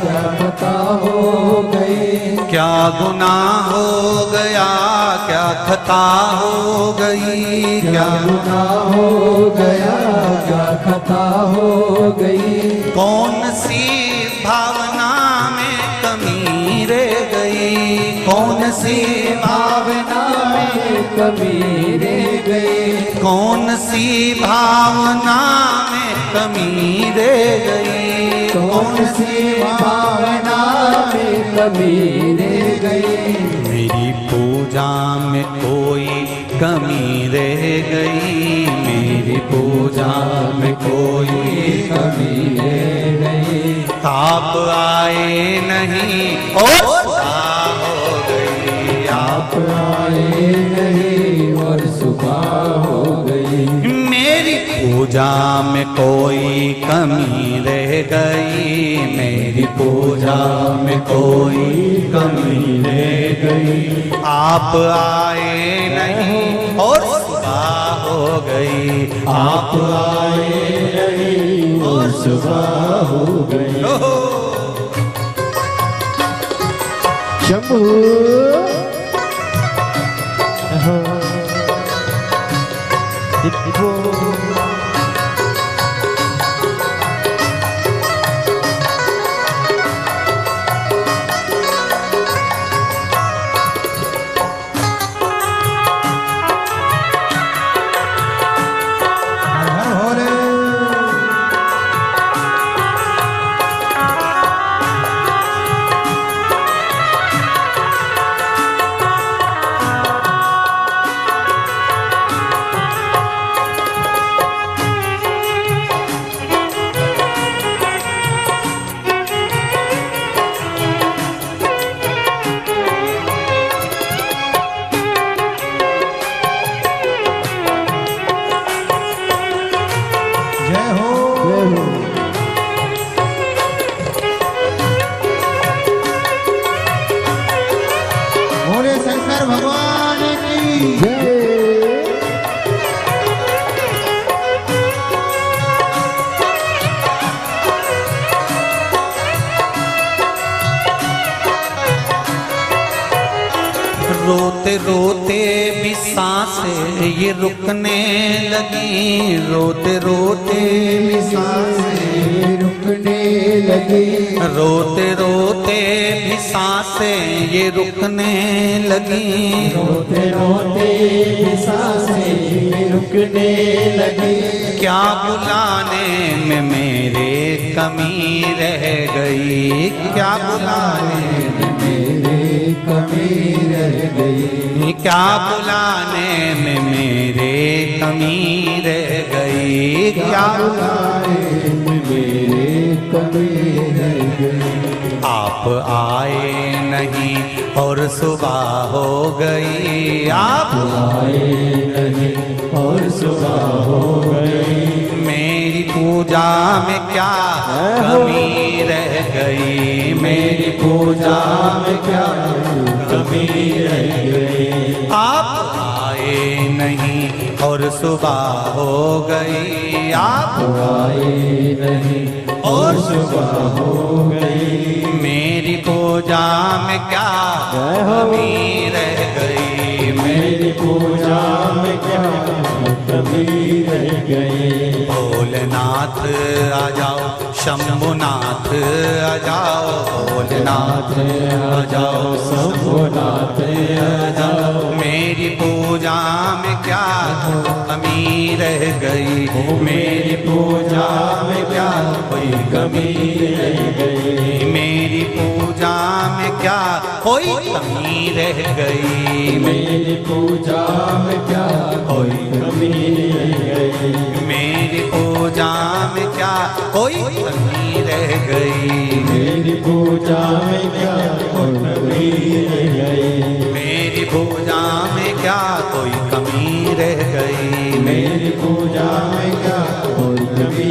क्या खता हो गई, क्या गुनाह हो गया, क्या खता हो गई, क्या गुनाह हो गया, क्या खता हो गई। कौन सी भावना में कमी रह गई, कौन सी भावना में कमी रह गई, कौन सी भावना में कमी रह गई, कौन सी भावना में कमी रह गई। मेरी पूजा में कोई कमी रह गई, मेरी पूजा में कोई कमी रह गई। आप आए नहीं और सुबह हो गई, आप आए नहीं और सुबह हो गई। मेरी पूजा में कोई कमी रह गई, मेरी पूजा में कोई कमी रह गई। आप आए नहीं और सुबह हो गई, आप आए नहीं और सुबह हो गई। शंभू रोते रोते भी सांसें ये रुकने लगी, रोते रोते भी सांसें रुकने लगी, रोते रोते भी सांसें ये रुकने लगी, रोते रोते भी सांसें रुकने लगी। क्या बुलाने में मेरे कमी रह गई, क्या बुलाने में मेरे कमी रह गई, क्या बुलाने में मेरे कमी रह गई, क्या बुलाने में मेरे कमी रह गई। आप आए नहीं और सुबह हो गई, आप आए नहीं और सुबह हो गई। मेरी पूजा में क्या कमी रह गई, मेरी पूजा में क्या कमी रह गई। आप आए नहीं और सुबह हो गई, आप आए नहीं और सुबह हो गई। मेरी पूजा में क्या कमी रह गई, मेरी पूजा में क्या कमी रह गई। भोलेनाथ आ जाओ, शंभुनाथ आ जाओ, भोलेनाथ आ जाओ, शंभुनाथ आ जाओ। मेरी पूजा में क्या कमी रह गई, मेरी पूजा में क्या कोई कमी रह गई, मेरी पूजा में क्या कोई कमी रह गई, मेरी पूजा में क्या कोई कमी रह गई, मेरी पूजा में क्या कोई कमी रह गई, मेरी पूजा में क्या कोई कमी रह गई, मेरी पूजा में क्या कोई कमी रह गई, मेरी पूजा में क्या कोई कमी।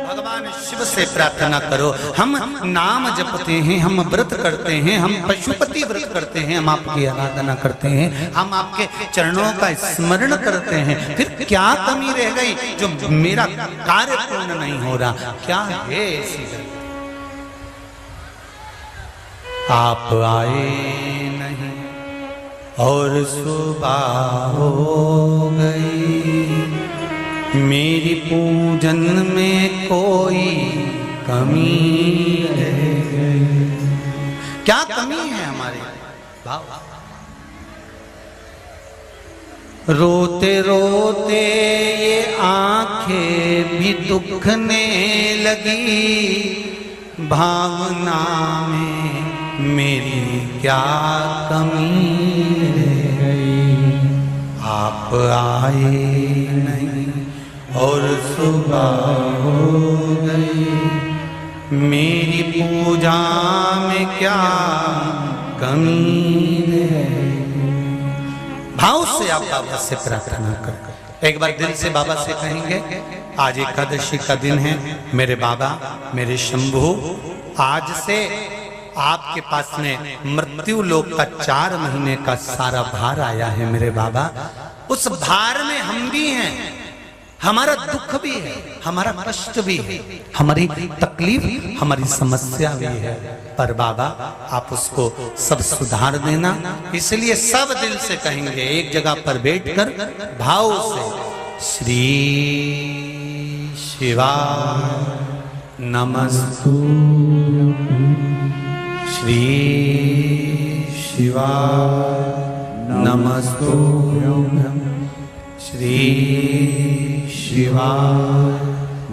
भगवान शिव से प्रार्थना करो। हम नाम जपते हैं, हम व्रत करते हैं, हम पशुपति व्रत करते हैं, हम आपकी आराधना करते हैं, हम आपके चरणों का स्मरण करते हैं, फिर क्या कमी रह गई जो मेरा कार्य पूर्ण नहीं हो रहा? क्या है ऐसी गलती? आप आए नहीं और सुबह हो गई, मेरी पूजन में कोई कमी रह गई। क्या कमी है हमारे भाव? रोते रोते ये आंखें भी दुखने लगी, भावना में मेरी क्या कमी रह गई। आप आए नहीं और सुबह हो गई, मेरी पूजा में क्या कमी रह गई। भाव से आप बाबा से प्रार्थना कर। एक बार दिल से बाबा से कहेंगे, आज एकादशी का दिन है, मेरे बाबा, मेरे शंभु, आज से आपके पास में मृत्यु लोक का 4 महीने का सारा भार आया है मेरे बाबा। उस भार में हम भी हैं, हमारा दुख भी है, हमारा कष्ट भी है, हमारी तकलीफ, हमारी समस्या भी है, पर बाबा आप उसको सब सुधार देना। इसलिए सब दिल से कहेंगे, एक जगह पर बैठकर भाव से, श्री शिवाय नमस्तु, श्री शिवाय नमस्तु, श्री शिवाय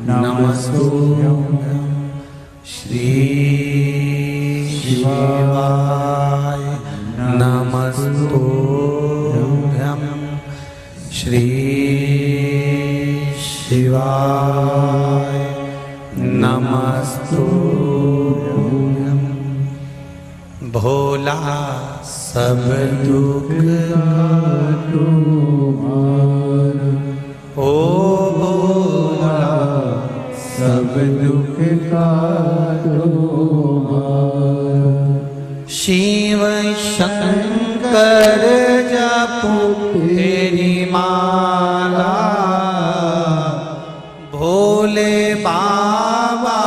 नमस्तु, श्री शिवाय नमस्तु, श्री शिवाय नमस्तु। भोला सब दुख ओ भोला सब दुख का शिव शंकर जपू तेरी माला, भोले बाबा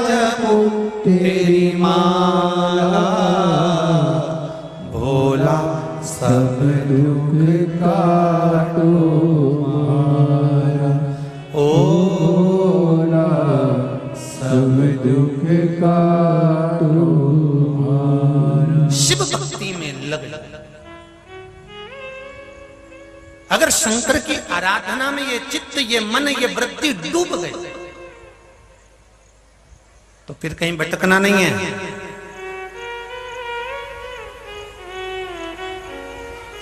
जपू तेरी माला, भोला सब दुख काटो मारा, ओ भोला सब दुख काटो मारा। शिव भक्ति में लग। अगर शंकर की आराधना में ये चित्त, ये मन, ये वृत्ति डूब गए तो फिर कहीं भटकना नहीं है।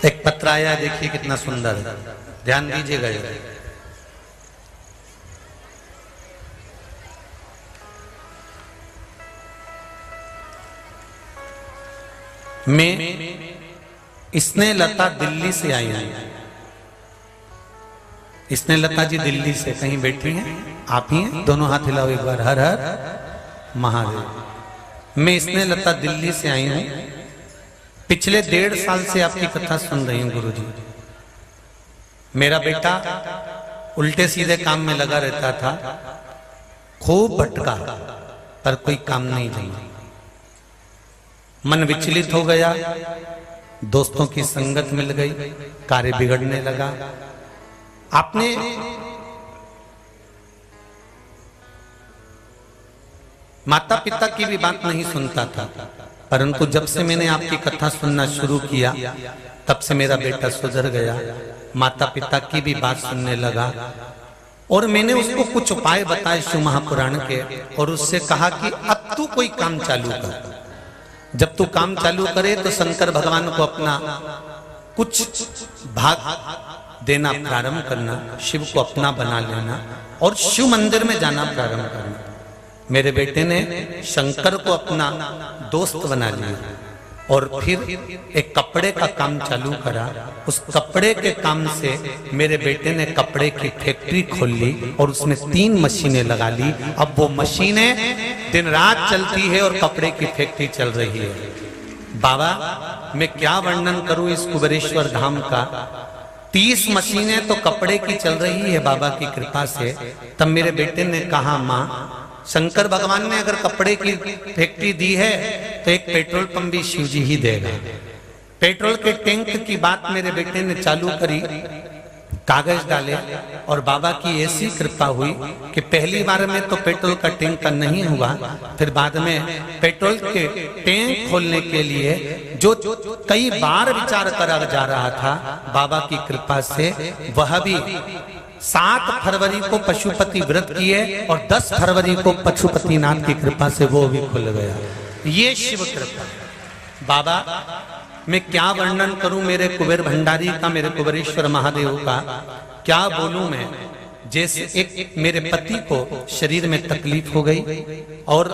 एक पत्र आया, देखिए कितना सुंदर है, ध्यान दीजिएगा। मैं स्नेहलता दिल्ली से आई हूं। स्नेहलता जी दिल्ली से कहीं बैठी हैं, आप ही हैं, दोनों हाथ हिलाओ एक बार, हर हर महादेव। मैं स्नेहलता दिल्ली से आई हूं, पिछले 1.5 साल से आपकी कथा सुन रही हूं गुरुजी। मेरा बेटा उल्टे सीधे काम में लगा रहता था, खूब भटका पर कोई काम नहीं चला। मन विचलित हो गया, दोस्तों की संगत मिल गई, कार्य बिगड़ने लगा। आपने माता पिता की भी बात नहीं सुनता था, परंतु जब से मैंने आपकी कथा सुनना शुरू किया तब से मेरा बेटा सुधर गया, माता पिता की भी बात सुनने लगा। और मैंने उसको कुछ उपाय बताए शिव महापुराण के, और उससे कहा कि अब तू कोई काम चालू कर। जब तू काम चालू करे तो शंकर भगवान को अपना कुछ भाग देना प्रारंभ करना, शिव को अपना बना लेना और शिव मंदिर में जाना प्रारंभ करना। मेरे बेटे ने शंकर को अपना दोस्त बना लिया और फिर एक कपड़े का काम चालू करा। उस कपड़े के काम से मेरे बेटे ने कपड़े की फैक्ट्री खोल ली और उसमें 3 मशीनें लगा ली। अब वो मशीनें दिन रात चलती है और कपड़े की फैक्ट्री चल रही है। बाबा, मैं क्या वर्णन करूं इस कुबेरेश्वर धाम का। 30 मशीनें तो कपड़े की चल रही है बाबा की कृपा से। तब मेरे बेटे ने कहा, माँ, शंकर भगवान ने अगर कपड़े की फैक्ट्री दी है तो एक पेट्रोल पंप भी शिव जी ही देगा। पेट्रोल के टैंक की बात मेरे बेटे ने चालू करी, कागज डाले और बाबा की ऐसी कृपा हुई कि पहली बार में तो पेट्रोल का टैंक का नहीं हुआ, फिर बाद में पेट्रोल के टैंक खोलने के लिए जो कई बार विचार करा जा रहा था, बाबा की कृपा से वह भी 7 फरवरी को पशुपति व्रत किए और 10 फरवरी को पशुपतिनाथ की कृपा से वो भी खुल गया। ये शिव कृपा। बाबा, मैं क्या वर्णन करूं मेरे कुबेर भंडारी का, मेरे कुबेरेश्वर महादेव का, क्या बोलूं मैं। जैसे एक मेरे पति को शरीर में तकलीफ हो गई और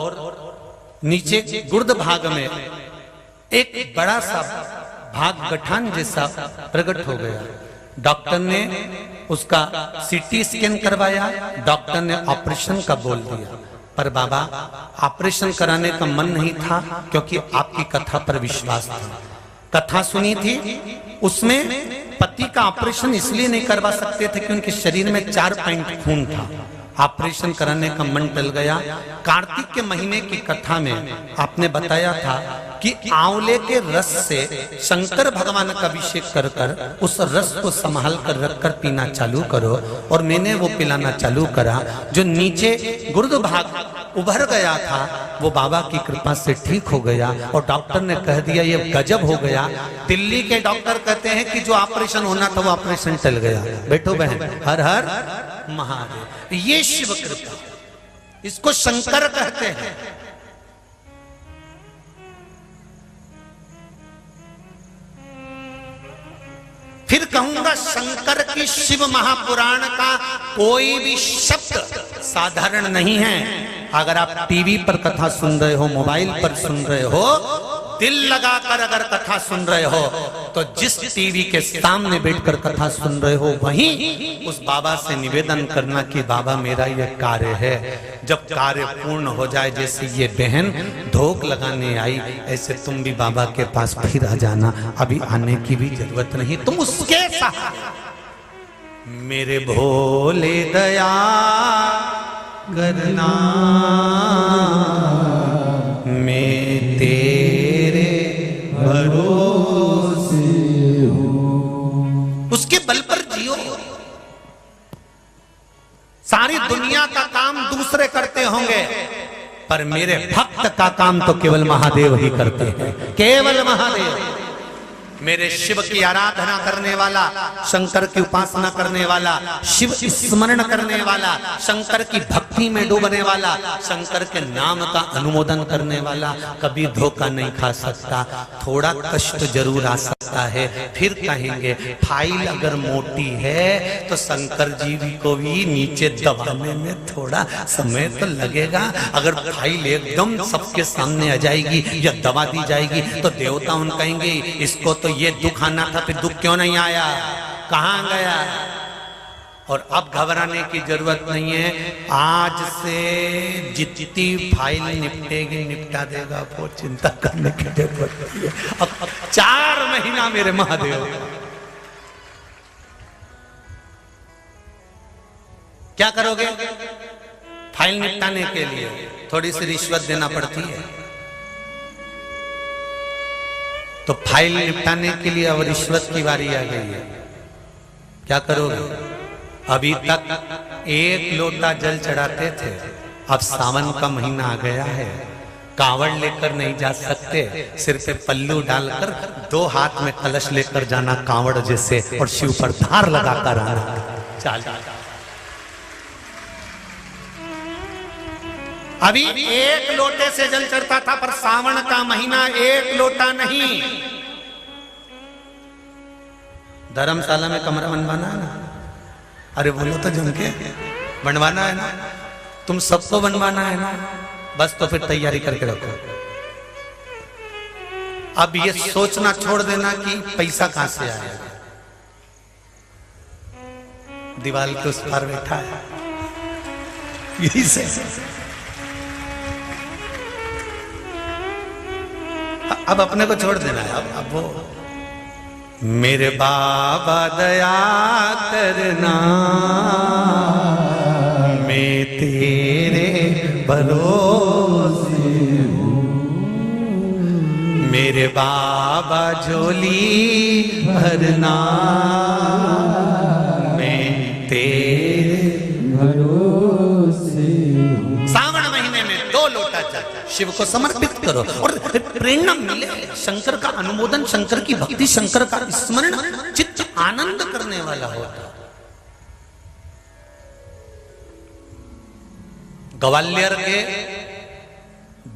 नीचे गुर्द भाग में एक बड़ा सा भाग गठान जैसा प्रकट हो गया। डॉक्टर ने उसका सीटी स्कैन करवाया, डॉक्टर ने ऑपरेशन का बोल दिया, पर बाबा ऑपरेशन कराने का मन नहीं था क्योंकि आपकी कथा पर विश्वास था। कथा सुनी थी, उसमें पति का ऑपरेशन इसलिए नहीं करवा सकते थे कि उनके शरीर में 4 पॉइंट खून था। ऑपरेशन कराने का मन टल गया। कार्तिक के महीने की कथा में आपने बताया था कि आंवले के रस से शंकर भगवान का अभिषेक कर कर उस रस को संभाल कर रखकर पीना चालू करो, और मैंने वो पिलाना चालू करा। जो नीचे गुर्द भाग उभर गया था वो बाबा की कृपा से ठीक हो गया और डॉक्टर ने कह दिया ये गजब हो गया। दिल्ली के डॉक्टर कहते हैं कि जो ऑपरेशन होना था वो ऑपरेशन चल गया। बैठो बहन, हर हर महादेव। ये शिव कृपा, इसको शंकर कहते हैं। फिर कहूंगा, शंकर की शिव महापुराण का कोई भी शब्द साधारण नहीं है। अगर आप टीवी पर कथा सुन रहे हो, मोबाइल पर सुन रहे हो, दिल लगाकर अगर कथा सुन रहे हो, तो जिस टीवी के सामने बैठकर कथा सुन रहे हो वहीं उस बाबा से निवेदन करना कि बाबा मेरा यह कार्य है। जब कार्य पूर्ण हो जाए, जैसे ये बहन धोख लगाने आई, ऐसे तुम भी बाबा के पास फिर आ जाना। अभी आने की भी जरूरत नहीं, तुम उसके साथ मेरे भोले दया करना, मैं तेरे भरोसे हूं। उसके बल पर जियो। सारी दुनिया का काम दूसरे करते होंगे, पर मेरे भक्त का काम तो केवल महादेव ही करते हैं। केवल महादेव। मेरे शिव की आराधना करने वाला, शंकर की उपासना करने वाला, शिव स्मरण करने वाला, शंकर की भक्ति में डूबने वाला, शंकर के नाम का अनुमोदन करने वाला कभी धोखा नहीं खा सकता। थोड़ा कष्ट जरूर आ सकता है, फिर कहेंगे फाइल अगर मोटी है तो शंकर जी को भी नीचे दबाने में थोड़ा समय तो लगेगा। अगर फाइल एकदम सबके सामने आ जाएगी या दबा दी जाएगी तो देवता उन कहेंगे इसको तो ये दुख आना था, फिर दुख क्यों नहीं आया, कहां गया। और अब घबराने की जरूरत नहीं है। आज से जितनी फाइल निपटेगी निपटा देगा, वो चिंता करने की जरूरत नहीं है। अब 4 महीना मेरे महादेव क्या करोगे? फाइल निपटाने के लिए थोड़ी सी रिश्वत देना पड़ती है। तो फाइल निपटाने के लिए अब रिश्वत की बारी आ गई है। क्या करोगे? अभी तक 1 लोटा जल चढ़ाते थे, अब सावन का महीना आ गया है, कांवड़ लेकर नहीं जा सकते, सिर पे पल्लू डालकर 2 हाथ में कलश लेकर जाना कांवड़ जैसे, और शिव पर धार लगाकर आना। चल अभी 1 लोटे से जल चढ़ता था, पर सावन का महीना 1 लोटा नहीं। धर्मशाला में कमरा बनवाना है ना? अरे बोलो तो जम के, बनवाना है ना? तुम सबको बनवाना है ना? बस तो फिर तैयारी करके रखो। अब ये सोचना छोड़ देना कि पैसा कहां से आएगा। दीवार के उस पार बैठा है, यही से। अब अपने को छोड़ देना है। अब वो मेरे बाबा दया करना, मैं तेरे भरोसे हूँ, मेरे बाबा झोली भरना, मैं तेरे भरोसे हूँ। सावन महीने में 2 लोटा जल शिव को समर्पित करो और प्रेरणा मिले, शंकर का अनुमोदन, शंकर की भक्ति, शंकर का स्मरण चित्त आनंद करने वाला होता। ग्वालियर के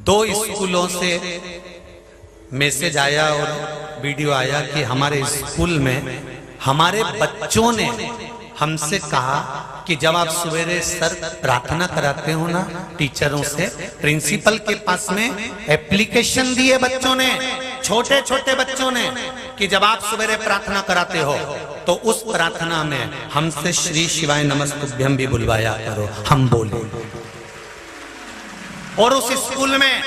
2 स्कूलों से मैसेज आया और वीडियो आया कि हमारे स्कूल में हमारे बच्चों ने हमसे कहा कि जब आप सवेरे सर प्रार्थना कराते हो ना टीचरों से, प्रिंसिपल के पास में एप्लीकेशन दिए बच्चों ने, छोटे छोटे बच्चों ने, कि जब आप सवेरे प्रार्थना कराते हो तो उस प्रार्थना में हमसे श्री शिवाय नमस्तुभ्यम भी बुलवाया करो। हम बोले और उस स्कूल में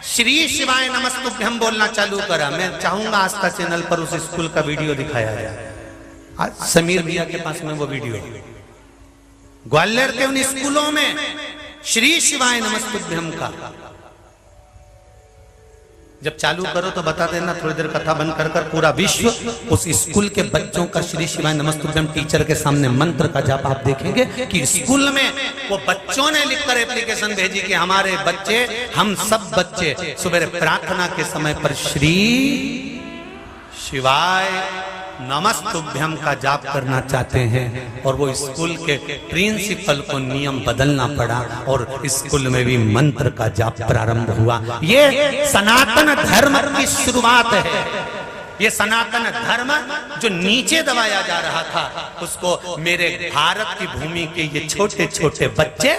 श्री शिवाय नमस्तुभ्यम बोलना चालू करा। मैं चाहूंगा आस्था चैनल पर उस स्कूल का वीडियो दिखाया जाए। आज समीर भैया के पास में वो वीडियो, ग्वालियर के उन स्कूलों में श्री शिवाय नमस्तुभ्यम का जब चालू करो तो बता देना, थोड़ी देर कथा बंद कर पूरा विश्व उस स्कूल के बच्चों का श्री शिवाय नमस्तुभ्यम टीचर के सामने मंत्र का जाप आप देखेंगे कि स्कूल में वो बच्चों ने लिखकर एप्लीकेशन भेजी कि हमारे बच्चे, हम सब बच्चे सुबह प्रार्थना के समय पर श्री शिवाय नमस्तुभ्यम का जाप करना चाहते हैं। और वो स्कूल के प्रिंसिपल को नियम बदलना पड़ा और स्कूल में भी मंत्र का जाप प्रारंभ हुआ। ये सनातन धर्म की शुरुआत है। ये सनातन धर्म जो नीचे दबाया जा रहा था, उसको मेरे भारत की भूमि के ये छोटे छोटे बच्चे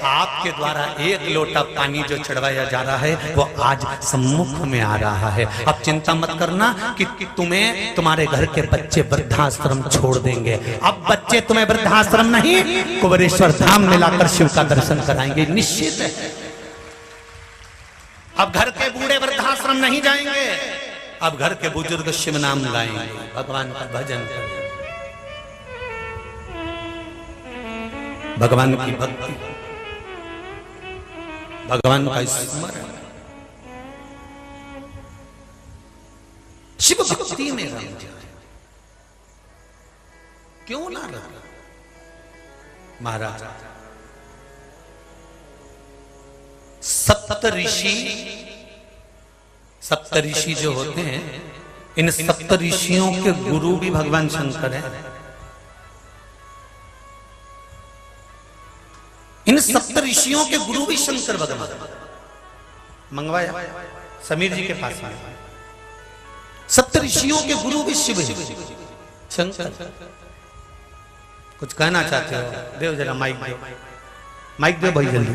आपके द्वारा 1 लोटा पानी जो चढ़वाया जा रहा है वो आज सम्मुख में आ रहा है। अब चिंता मत करना कि तुम्हें तुम्हारे घर के बच्चे वृद्धाश्रम छोड़ देंगे। अब बच्चे तुम्हें वृद्धाश्रम नहीं, कुबेरेश्वर धाम में लाकर शिव का दर्शन कराएंगे, निश्चित है। अब घर के बूढ़े वृद्धाश्रम नहीं जाएंगे, अब घर के बुजुर्ग शिव नाम गाएंगे, भगवान का भजन करेंगे, भगवान की भक्ति, भगवान का स्मरण, शिव भक्ति में रम जाए। क्यों ना रहे महाराज? सप्तऋषि जो होते हैं, इन सप्तऋषियों के गुरु भी भगवान शंकर हैं। इन सप्तऋषियों के गुरु भी शंकर भगवान। मंगवाया समीर जी के पास में, सप्तऋषियों के गुरु भी शिव है, शंकर। कुछ कहना चाहते हो? देव जरा माइक दो, माइक दो भाई जल्दी।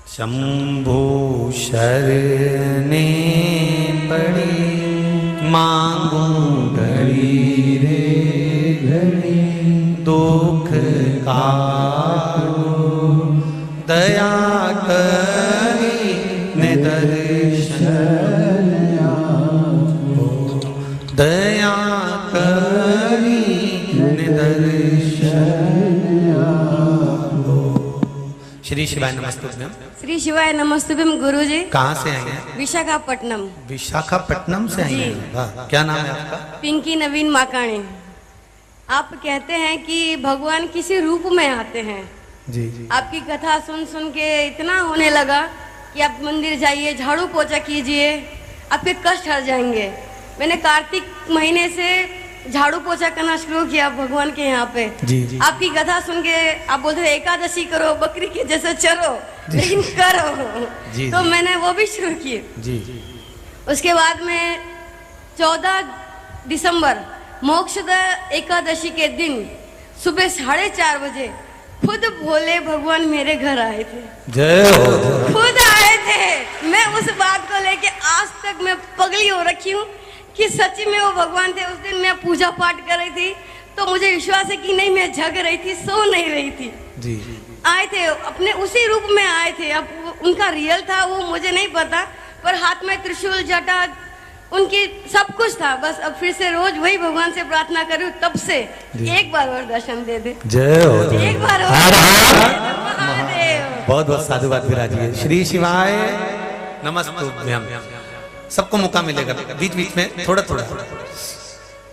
शंभु शरणे पड़ी मांगू घड़ी रे घड़ी, दुख काटो दया करी निदर्शन, दया करी निदर्शन। श्री श्री शिवाय नमस्तुभ्यम। श्री शिवाय नमस्तुभ्यम गुरुजी। कहाँ से आई हैं? विशाखापट्टनम। विशाखापट्टनम से आई हैं। वाह, क्या नाम है आपका? पिंकी नवीन माकाणी। आप कहते हैं कि भगवान किसी रूप में आते हैं। जी जी। आपकी कथा सुन सुन के इतना होने लगा कि आप मंदिर जाइए, झाड़ू पोछा कीजिए, आपके कष्ट हट जाएंगे। मैंने कार्तिक महीने से झाड़ू पोछा करना शुरू किया भगवान के यहाँ पे। जी जी। आपकी कथा सुन के आप बोलते थे एकादशी करो, बकरी के जैसे चरो, लेकिन करो। जी, तो जी। मैंने वो भी शुरू किए। जी। उसके बाद में 14 दिसंबर मोक्षदा एकादशी के दिन सुबह 4:30 बजे खुद भोले भगवान मेरे घर आए थे। जय हो। खुद आए थे। मैं उस बात को लेके आज तक मैं पगली हो रखी हूँ कि सच्ची में वो भगवान थे। उस दिन मैं पूजा पाठ कर रही थी तो मुझे विश्वास है कि नहीं, मैं जग रही थी, सो नहीं रही थी। जी। आए थे अपने उसी रूप में आए थे। अब उनका रियल था वो मुझे नहीं पता, पर हाथ में त्रिशूल, जटा, उनकी सब कुछ था। बस अब फिर से रोज वही भगवान से प्रार्थना करूं, तब से एक बार और दर्शन दे दे। जय हो। एक बार और। बहुत बहुत साधुवाद विराजिए। श्री शिवाय नमस्तुभ्यम। सबको मौका मिलेगा, बीच बीच में थोड़ा थोड़ा।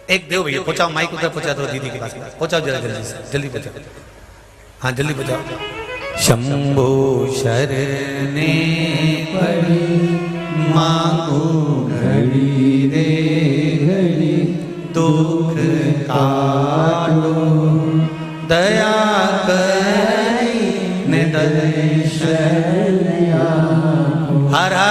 एक देव भैया पहुंचाओ, माइक उधर पहुंचा दो, दीदी के पास पहुंचाओ, जरा जल्दी से, जल्दी पहुंचाओ। हाँ जल्दी पहुंचाओ। शंभो शरणे पड़ी मांगो घड़ी रे घड़ी दुख काटो, दया करी निदर्शन। हर हर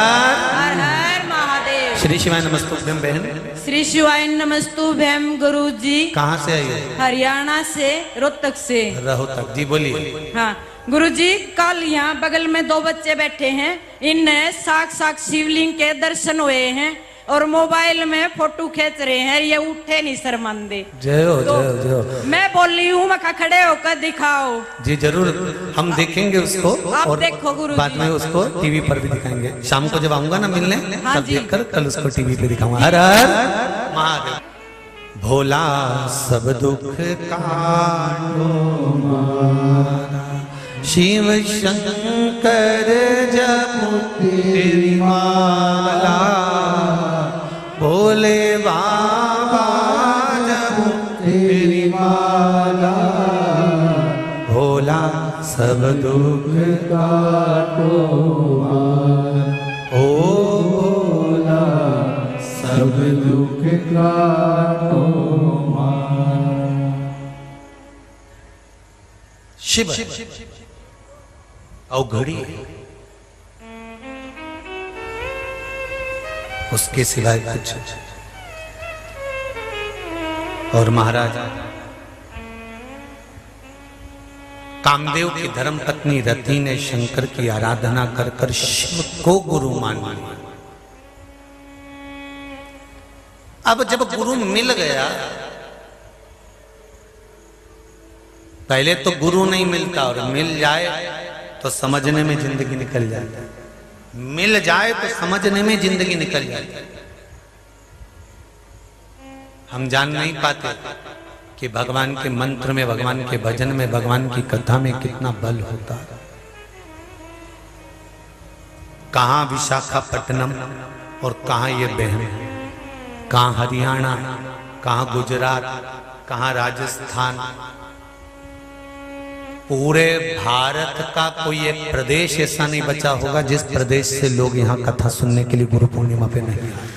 हर हर महादेव। श्री शिवाय नमस्तुभ्यम। बहन श्री शिवाय नमस्तुभ्यम गुरुजी। कहाँ से आई है? हरियाणा से, रोहतक से। रोहतक। जी बोलिए। हाँ गुरुजी, कल यहाँ बगल में 2 बच्चे बैठे हैं, इन्हें साक्षात शिवलिंग के दर्शन हुए हैं और मोबाइल में फोटो खींच रहे हैं, ये उठे नहीं शर्मांदे। जय हो तो जय हो जय हो। मैं बोल रही हूँ, मैं खड़े होकर दिखाओ। जी जरूर, हम देखेंगे उसको। आप और देखो गुरुजी। बाद में उसको टीवी पर भी दिखाएंगे। शाम को जब आऊंगा ना मिलने, हाँ तब जी। देखकर कल उसको टीवी पे दिखाऊंगा। हर हर महादेव। भोला सब दुख काटो मारा, शिव शंकर जपो तेरी माला, भोले बाबा जपो तेरी माला, भोला सब दुख काटो मार, ओ भोला सब दुख काटो मार। शिव अवघड़ी, उसके सिवाय कुछ। और महाराज कामदेव की धर्म पत्नी रति ने शंकर की आराधना कर कर शिव को गुरु मान लिया। अब जब गुरु मिल गया, पहले तो गुरु नहीं मिलता, और मिल जाए तो समझने में जिंदगी निकल जाती है। मिल जाए तो समझने में जिंदगी निकल जाती है। हम जान नहीं पाते कि भगवान के मंत्र में, भगवान के भजन में, भगवान की कथा में कितना बल होता है। कहाँ विशाखापट्टनम और कहाँ ये बहन, कहाँ हरियाणा, कहाँ गुजरात, कहाँ राजस्थान। पूरे भारत का कोई एक प्रदेश ऐसा नहीं बचा होगा जिस प्रदेश से लोग यहाँ कथा सुनने के लिए गुरु पूर्णिमा पे नहीं आए।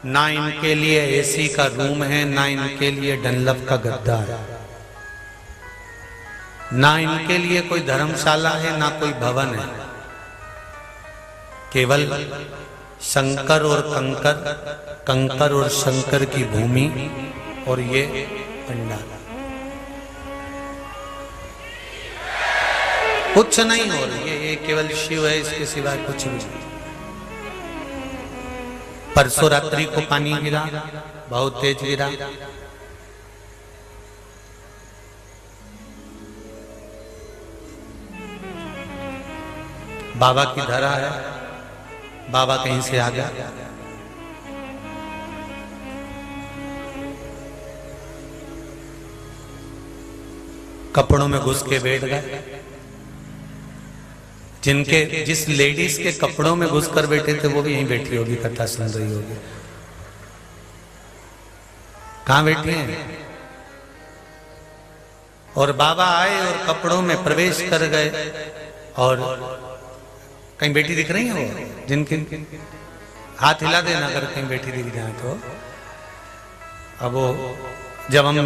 ना इनके लिए एसी का रूम है, ना इनके लिए डनलप का गद्दा है, ना इनके लिए कोई धर्मशाला है, ना कोई भवन है। केवल शंकर और कंकर, कंकर और शंकर की भूमि और ये पंडाल। कुछ नहीं हो रही है, ये केवल शिव है, इसके सिवा कुछ नहीं। परसों रात्रि को पानी गिरा, बहुत तेज गिरा। बाबा की धरा है, बाबा कहीं से आ गया। कपड़ों में घुस के बैठ गए। जिस लेडीज के कपड़ों में घुस कर बैठे थे वो भी यहीं बैठी होगी, कथा सुन रही होगी। कहां बैठी हैं? और बाबा आए और कपड़ों में प्रवेश कर गए। और कहीं बेटी दिख रही है वो? जिनके हाथ हिला देना अगर कहीं बेटी दिख जाए तो। अब वो जब हम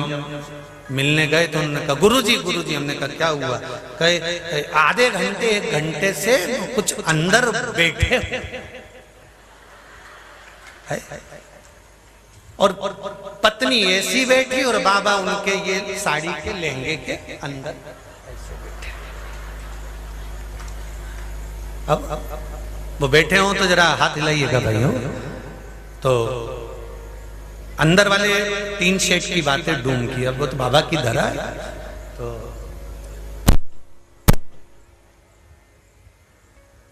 मिलने गए तो उन्होंने कहा गुरुजी गुरुजी। हमने कहा क्या हुआ? कहे आधे घंटे 1 घंटे से कुछ अंदर बैठे और पत्नी ऐसी बैठी और बाबा उनके ये साड़ी के लहंगे के अंदर ऐसे बैठे। अब वो बैठे हो तो जरा हाथ हिलाइएगा भाइयों। तो अंदर वाले 3 शेड की बातें डूम की। अब वो तो बाबा की धरा है। तो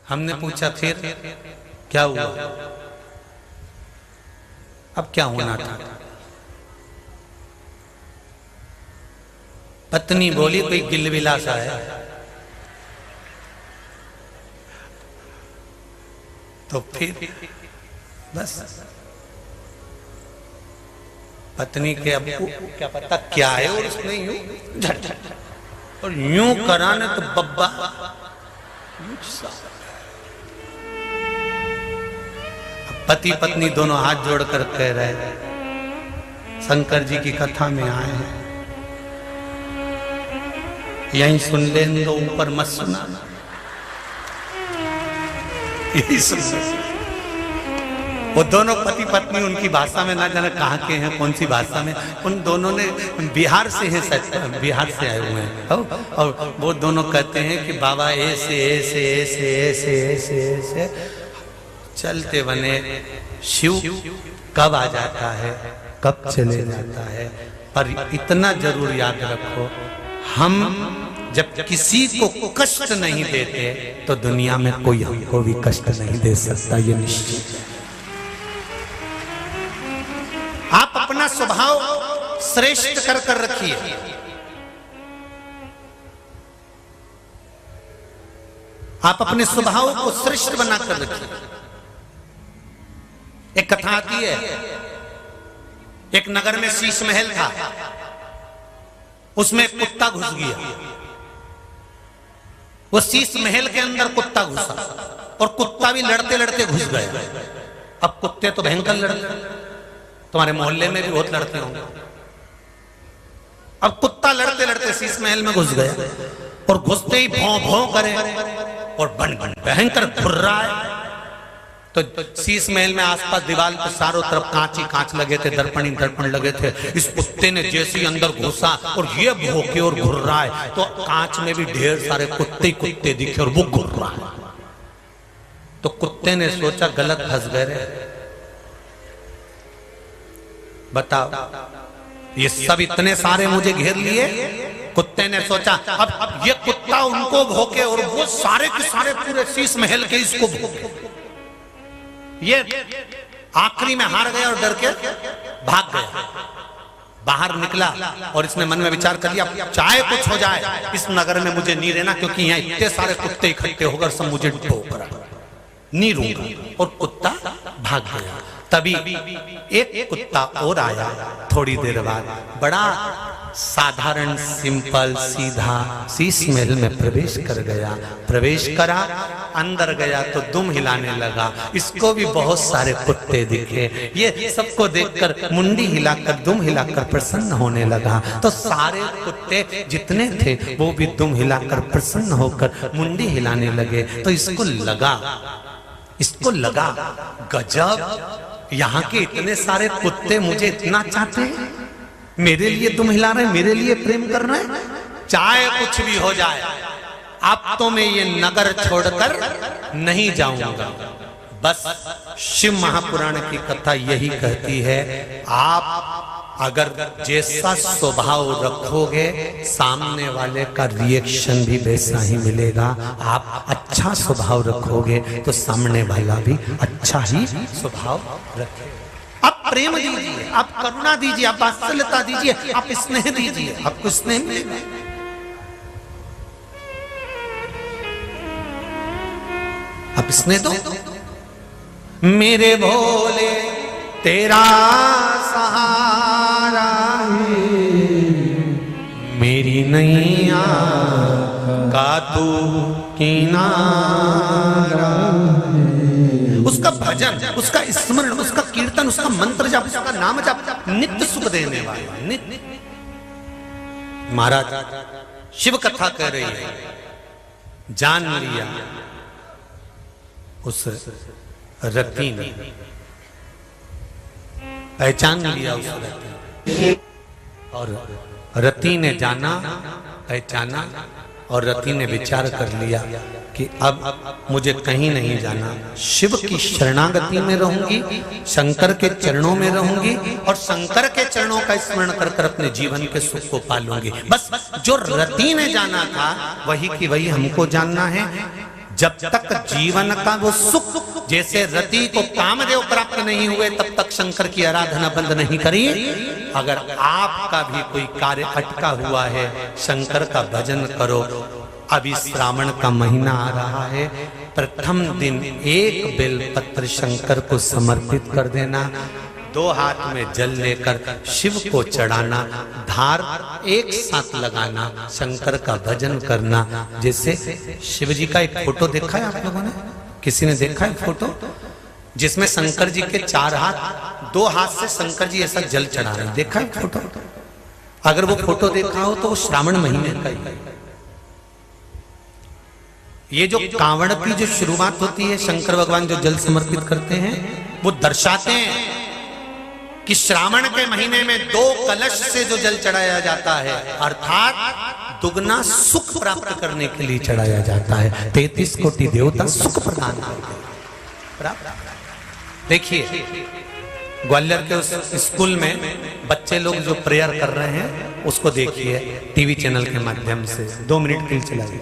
हमने पूछा फिर क्या हुआ? अब क्या होना था? पत्नी बोली कोई गिलविला सा है। तो फिर बस पत्नी के अब क्या पता क्या है और उसने यूं झट और यूं कराने तो बब्बा पति पत्नी दोनों हाथ जोड़कर कह रहे शंकर जी की कथा में आए हैं, यहीं सुन लें तो ऊपर मत सुनाना। यही सुन। वो दोनों पति पत्नी उनकी भाषा में ना जाने कहाँ के हैं, कौन सी भाषा में। उन दोनों ने बिहार से हैं, बिहार से आए हुए हैं। और वो दोनों कहते हैं कि बाबा ऐसे ऐसे ऐसे ऐसे ऐसे ऐसे चलते बने शिव कब आ जाता है कब चले जाता है। पर इतना जरूर याद रखो, हम जब किसी को कष्ट नहीं देते तो दुनिया में कोई हमको भी कष्ट नहीं दे सकता, ये निश्चित है। आप अपना स्वभाव श्रेष्ठ कर कर रखिए। आप अपने स्वभाव को श्रेष्ठ बना कर रखिए। एक कथा आती है, एक नगर में शीश महल था, उसमें एक कुत्ता घुस गया। वो शीश महल के अंदर कुत्ता घुसा और कुत्ता भी लड़ते लड़ते घुस गया। अब कुत्ते तो भयंकर लड़ते, तुम्हारे मोहल्ले में भी बहुत लड़ते होंगे। अब कुत्ता लड़ते लड़ते शीश महल में घुस गया और घुसते ही भौं भौं करे और बन बन भयंकर घुर रहा है। तो शीश महल में आसपास दीवार पे चारों तरफ कांच ही कांच लगे थे, दर्पण ही दर्पण लगे थे। इस कुत्ते ने जैसे ही अंदर घुसा और ये भौंके और घुर रहा है, तो कांच में भी ढेर सारे कुत्ते ही कुत्ते दिखे और वो घुर रहा है। तो कुत्ते ने सोचा गलत फंस गए, बताओ ये सब इतने सारे मुझे घेर लिए। कुत्ते ने सोचा अब ये कुत्ता उनको भौंके और वो सारे के सारे पूरे शीश महल के इसको भौंके। ये आखिरी में हार गया और डर के भाग गया, बाहर निकला और इसने मन में विचार कर लिया चाहे कुछ हो जाए इस नगर में मुझे नहीं रहना, क्योंकि यहाँ इतने सारे कुत्ते इकट्ठे होकर सब मुझे भौंक रहा, नहीं रहूंगा। और कुत्ता भाग गया। तभी एक कुत्ता और आया थोड़ी देर बाद, बड़ा साधारण सिंपल सीधा शीश महल में प्रवेश कर गया। प्रवेश करा, अंदर गया तो दुम हिलाने लगा। इसको भी बहुत सारे कुत्ते दिखे। ये सबको देखकर मुंडी हिलाकर दुम हिलाकर प्रसन्न होने लगा। तो सारे कुत्ते जितने थे वो भी दुम हिलाकर प्रसन्न होकर मुंडी हिलाने लगे। तो इसको लगा गजब, यहाँ के इतने सारे कुत्ते मुझे इतना चाहते हैं, मेरे लिए तुम हिला रहे, मेरे लिए प्रेम कर रहे हैं। चाहे कुछ भी हो जाए अब तो मैं ये नगर छोड़कर नहीं जाऊंगा। बस शिव महापुराण की कथा यही कहती है, आप अगर जैसा स्वभाव रखोगे सामने वाले का रिएक्शन भी वैसा ही मिलेगा। आप अच्छा स्वभाव रखोगे तो सामने वाला भी अच्छा ही स्वभाव रखेगा। आप प्रेम दीजिए, आप करुणा दीजिए, आप वात्सल्यता दीजिए, आप स्नेह दीजिए, आपको स्नेह मिलेगा। किसने दो? मेरे भोले तेरा सहारा है, मेरी नैया का तू किनारा। उसका भजन, उसका स्मरण, उसका कीर्तन, उसका मंत्र जप, उसका नाम जप नित्य सुख देने वाला। नित्य महाराज शिव कथा कह रही है, जान लिया उस रति ने, पहचान लिया उस रति, और रति ने जाना, पहचाना, और रति ने विचार कर लिया कि अब मुझे कहीं नहीं जाना, शिव की शरणागति में रहूंगी, शंकर के चरणों में रहूंगी, और शंकर के चरणों का स्मरण कर कर अपने जीवन के सुख को पालूंगी। बस जो रति ने जाना था वही की वही हमको जानना है। जब तक जीवन का वो सुख, जैसे रति को कामदेव प्राप्त नहीं हुए तब तक शंकर की आराधना बंद नहीं करी। अगर आपका भी कोई कार्य अटका हुआ है, शंकर का भजन करो। अभी श्रावण का महीना आ रहा है, प्रथम दिन एक बेलपत्र शंकर को समर्पित कर देना, 2 हाथ में जल लेकर शिव को चढ़ाना, धार एक साथ लगाना, शंकर का भजन करना। जैसे शिव जी का एक फोटो देखा है आप लोगों ने? किसी ने देखा है फोटो जिसमें शंकर जी के 4 हाथ, 2 हाथ से शंकर जी ऐसा जल चढ़ा रहे हैं? देखा है फोटो? अगर वो फोटो देखा हो तो वो श्रावण महीने का ही। ये जो कांवड़ की जो शुरुआत होती है, शंकर भगवान जो जल समर्पित करते हैं, वो दर्शाते हैं कि श्रावण के महीने में 2 कलश से जो जल चढ़ाया जाता है, अर्थात दुगना सुख प्राप्त करने के लिए चढ़ाया जाता है। 33 कोटि देवता सुख प्रदान करते हैं। देखिए ग्वालियर के उस स्कूल में बच्चे लोग जो प्रेयर कर रहे हैं उसको देखिए टीवी चैनल के माध्यम से, 2 मिनट के लिए चलाइए।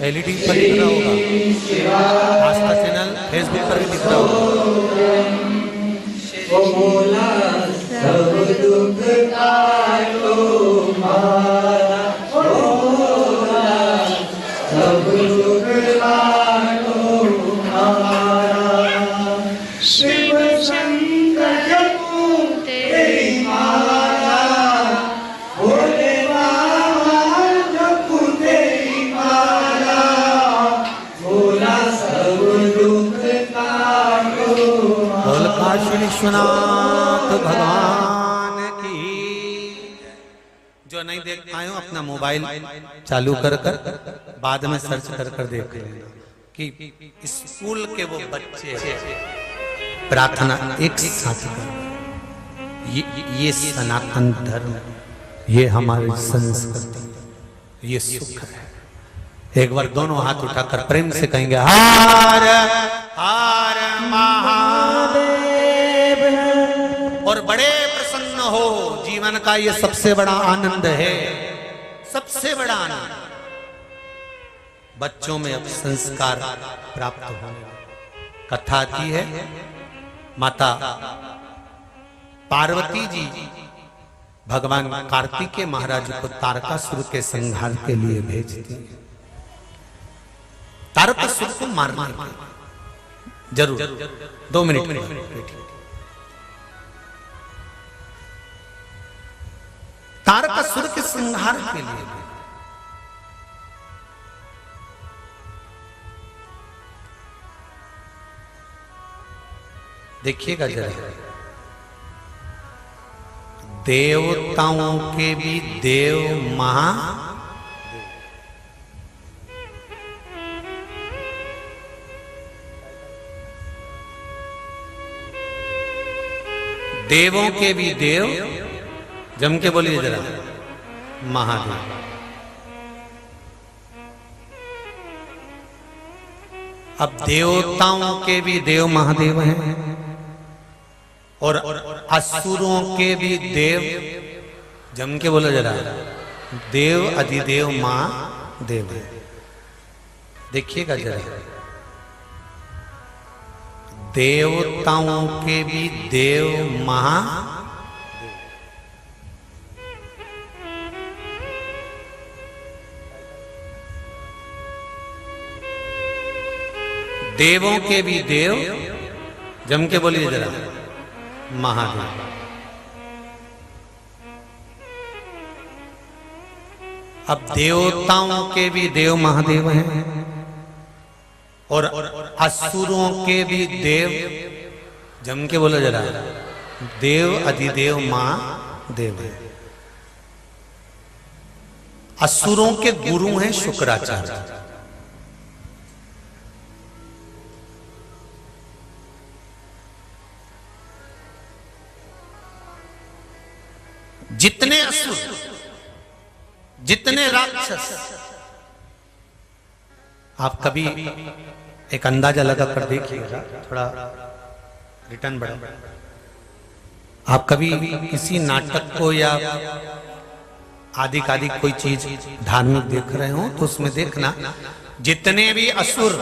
एलईडी पर दिख रहा होगा, आस्था चैनल फेसबुक पर भी दिख रहा होगा। विश्वनाथ भगवान की। जो नहीं देख पाए हो अपना मोबाइल चालू कर कर बाद में सर्च कर कर देख लेना कि स्कूल के वो बच्चे प्रार्थना एक साथ कर। ये सनातन धर्म, ये हमारी संस्कृति, ये सुख है। एक बार दोनों हाथ उठाकर प्रेम से कहेंगे हर हर महादेव, और बड़े प्रसन्न हो। जीवन का ये सबसे बड़ा आनंद है, सबसे बड़ा आनंद। बच्चों में अब संस्कार प्राप्त हो। कथा आती है, माता पार्वती जी भगवान कार्तिकेय महाराज को तारकासुर के संहार के लिए भेजती हैं। तारकासुर को मारने के लिए। जरूर 2 मिनट बैठिए। तारकासुर के संहार के लिए देखिएगा जरा, देवताओं के भी देव महा, देवों के भी देव, जम के बोलिए जरा, महादेव। अब देवताओं के भी देव महादेव हैं और असुरों के भी देव, जम के बोलो जरा, देव अधिदेव महादेव है। देखिएगा जरा, देवताओं के भी देव देवों के भी देव, जम के बोलिए जरा, महादेव। अब देवताओं के भी देव महादेव हैं और असुरों के भी देव, जम के बोलो जरा, देव अधिदेव महादेव है। असुरों के गुरु हैं शुक्राचार्य। जितने असुर, जितने राक्षस, आप कभी एक अंदाजा लगा कर देखिएगा, थोड़ा रिटर्न बढ़ा। आप कभी किसी नाटक को या आदि कोई चीज धार्मिक देख रहे हो तो उसमें देखना, जितने भी असुर,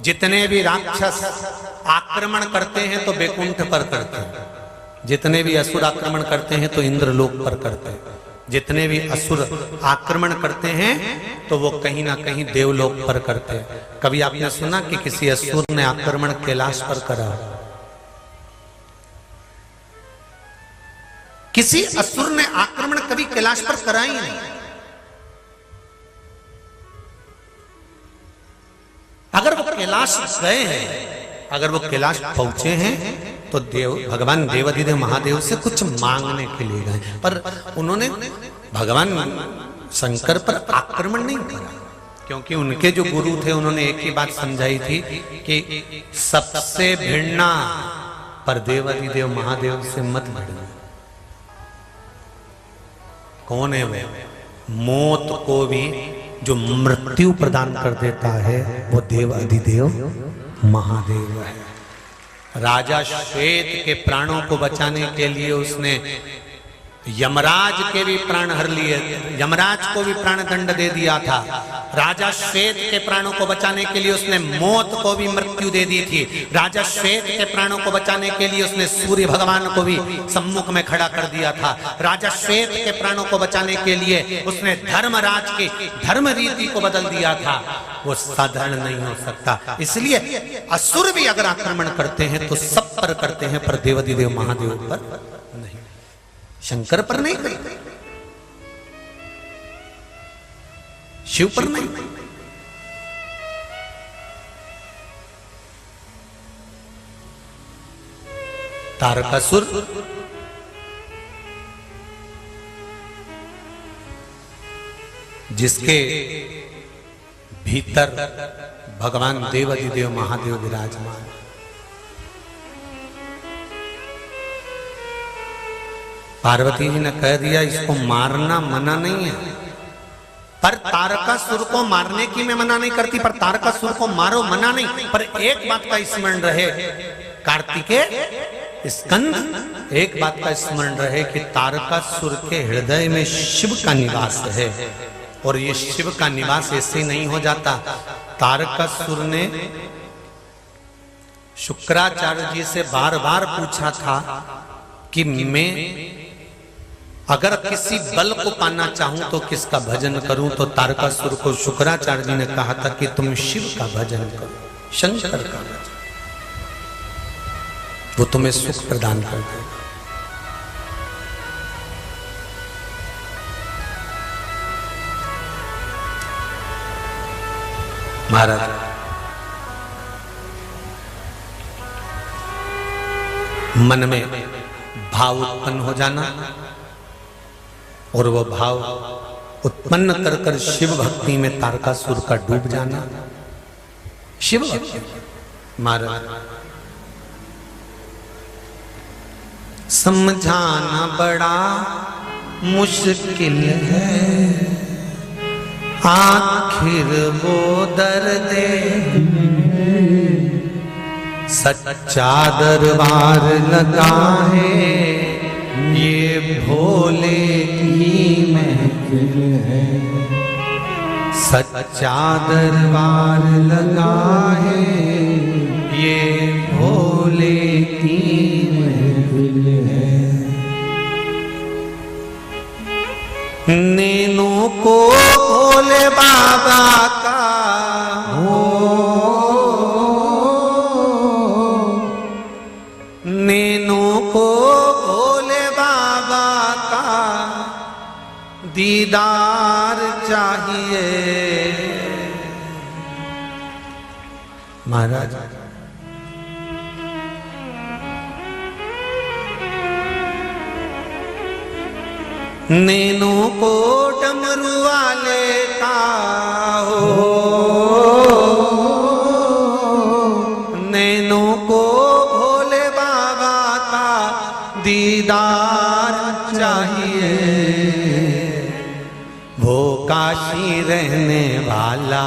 जितने भी राक्षस आक्रमण करते हैं तो बैकुंठ पर करते हैं, जितने भी असुर आक्रमण करते हैं तो इंद्रलोक पर करते हैं, जितने भी असुर आक्रमण करते हैं तो वो कहीं ना कहीं देवलोक पर करते हैं। कभी आपने सुना कि किसी असुर ने आक्रमण कैलाश पर करा? किसी असुर ने आक्रमण कभी कैलाश पर करा ही नहीं। अगर वो कैलाश गए हैं, अगर वो कैलाश पहुंचे हैं तो भगवान देवाधिदेव महादेव से कुछ मांगने के लिए गए, पर उन्होंने भगवान शंकर पर आक्रमण नहीं किया, क्योंकि उनके जो गुरु थे उन्होंने एक ही बात समझाई थी कि सबसे भिड़ना पर देवाधिदेव महादेव से मत भिड़ना। कौन है वो? मौत को भी जो मृत्यु प्रदान कर देता है वो देवाधिदेव महादेव है। राजा श्वेत के प्राणों को बचाने के लिए उसने यमराज के भी प्राण हर लिए, यमराज को भी प्राण दंड दे दिया था। राजा श्वेत के प्राणों को बचाने के लिए उसने मौत को भी मृत्यु दे दी थी। राजा श्वेत के प्राणों को बचाने के लिए उसने सूर्य भगवान को भी सम्मुख में खड़ा कर दिया था। राजा श्वेत के प्राणों को बचाने के लिए उसने धर्मराज की धर्म रीति को बदल दिया था। वो साधारण नहीं हो सकता, इसलिए असुर भी अगर आक्रमण करते हैं तो सब पर करते हैं, पर देवाधिदेव महादेव पर नहीं, शंकर पर नहीं करते, शिव पर नहीं। तारकासुर जिसके भीतर भगवान देवाधिदेव महादेव विराजमान, पार्वती जी ने कह दिया इसको मारना मना नहीं है, पर तारकासुर को मारने की मैं मना नहीं करती, पर तारकासुर को मारो मना नहीं। पर एक बात का स्मरण रहे कार्तिकेय स्कंद, एक बात का स्मरण रहे कि तारकासुर के हृदय में शिव का निवास है, और ये शिव का निवास ऐसे नहीं हो जाता। तारकासुर ने शुक्राचार्य जी से बार बार पूछा था कि मैं अगर किसी बल को पाना चाहूं तो किसका भजन करूं, तो तारकासुर को शुक्राचार्य जी ने कहा था कि तुम शिव का भजन करो, शंकर का भजन, वो तुम्हें सुख प्रदान कर देगा। महाराज मन में भाव उत्पन्न हो जाना और वो भाव उत्पन्न कर कर शिव भक्ति में तारकासुर का डूब जाना। शिव भक्ति महाराज समझाना बड़ा मुश्किल है, आखिर वो दर्द सच्चा दरबार लगा है ये भोले की महफिल है। सच्चा दरबार लगा है ये भोले की महफिल है। नैनों को भोले बाबा का नैनों को भोले बाबा का दीदार चाहिए। महाराज नैनों को डमरू वाले का हो, नैनों को भोले बाबा का दीदार चाहिए। वो काशी रहने वाला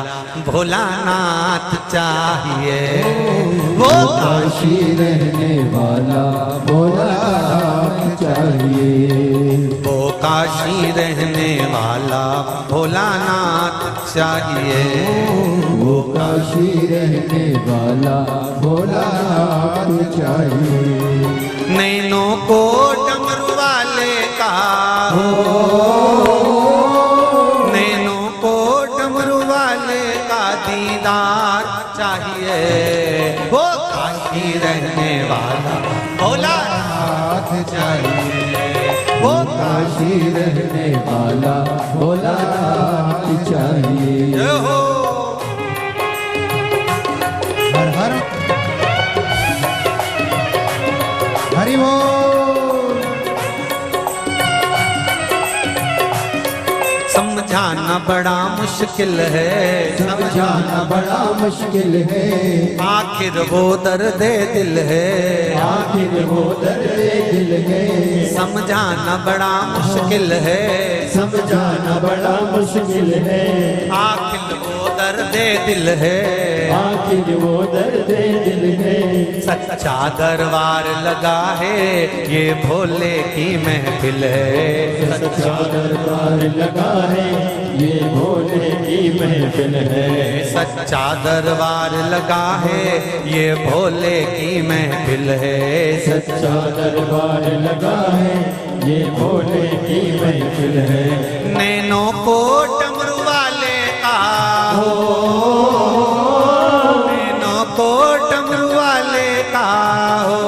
भोलानाथ चाहिए। वो काशी रहने वाला भोलानाथ चाहिए। वो काशी रहने वाला भोलानाथ चाहिए। वो काशी रहने वाला भोलानाथ चाहिए। नैनों को डमरू वाले का हो, नैनों को डमरू वाले का दीदार चाहिए। वो काशी रहने वाला भोलानाथ चाहिए। वो काशी रहने वाला भोलानाथ चाहिए। हो हर हर हरि बोल। समझाना बड़ा मुश्किल है, समझाना बड़ा मुश्किल है। आखिर वो दर्द दिल है, आखिर वो दर्द दिल है। समझाना बड़ा मुश्किल है, समझाना बड़ा मुश्किल है। आखिर वो दर्द दिल है। आखिर वो दर्द दिल है। सच्चा दरबार लगा है ये भोले की महफिल है। सच्चा दरबार लगा है ये भोले की महफिल है। सच्चा दरबार लगा है ये भोले की महफिल है। सच्चा दरबार लगा है ये भोले की महफिल है। नैनों को डमरू वाले का हो, नैनों को डमरू वाले का हो,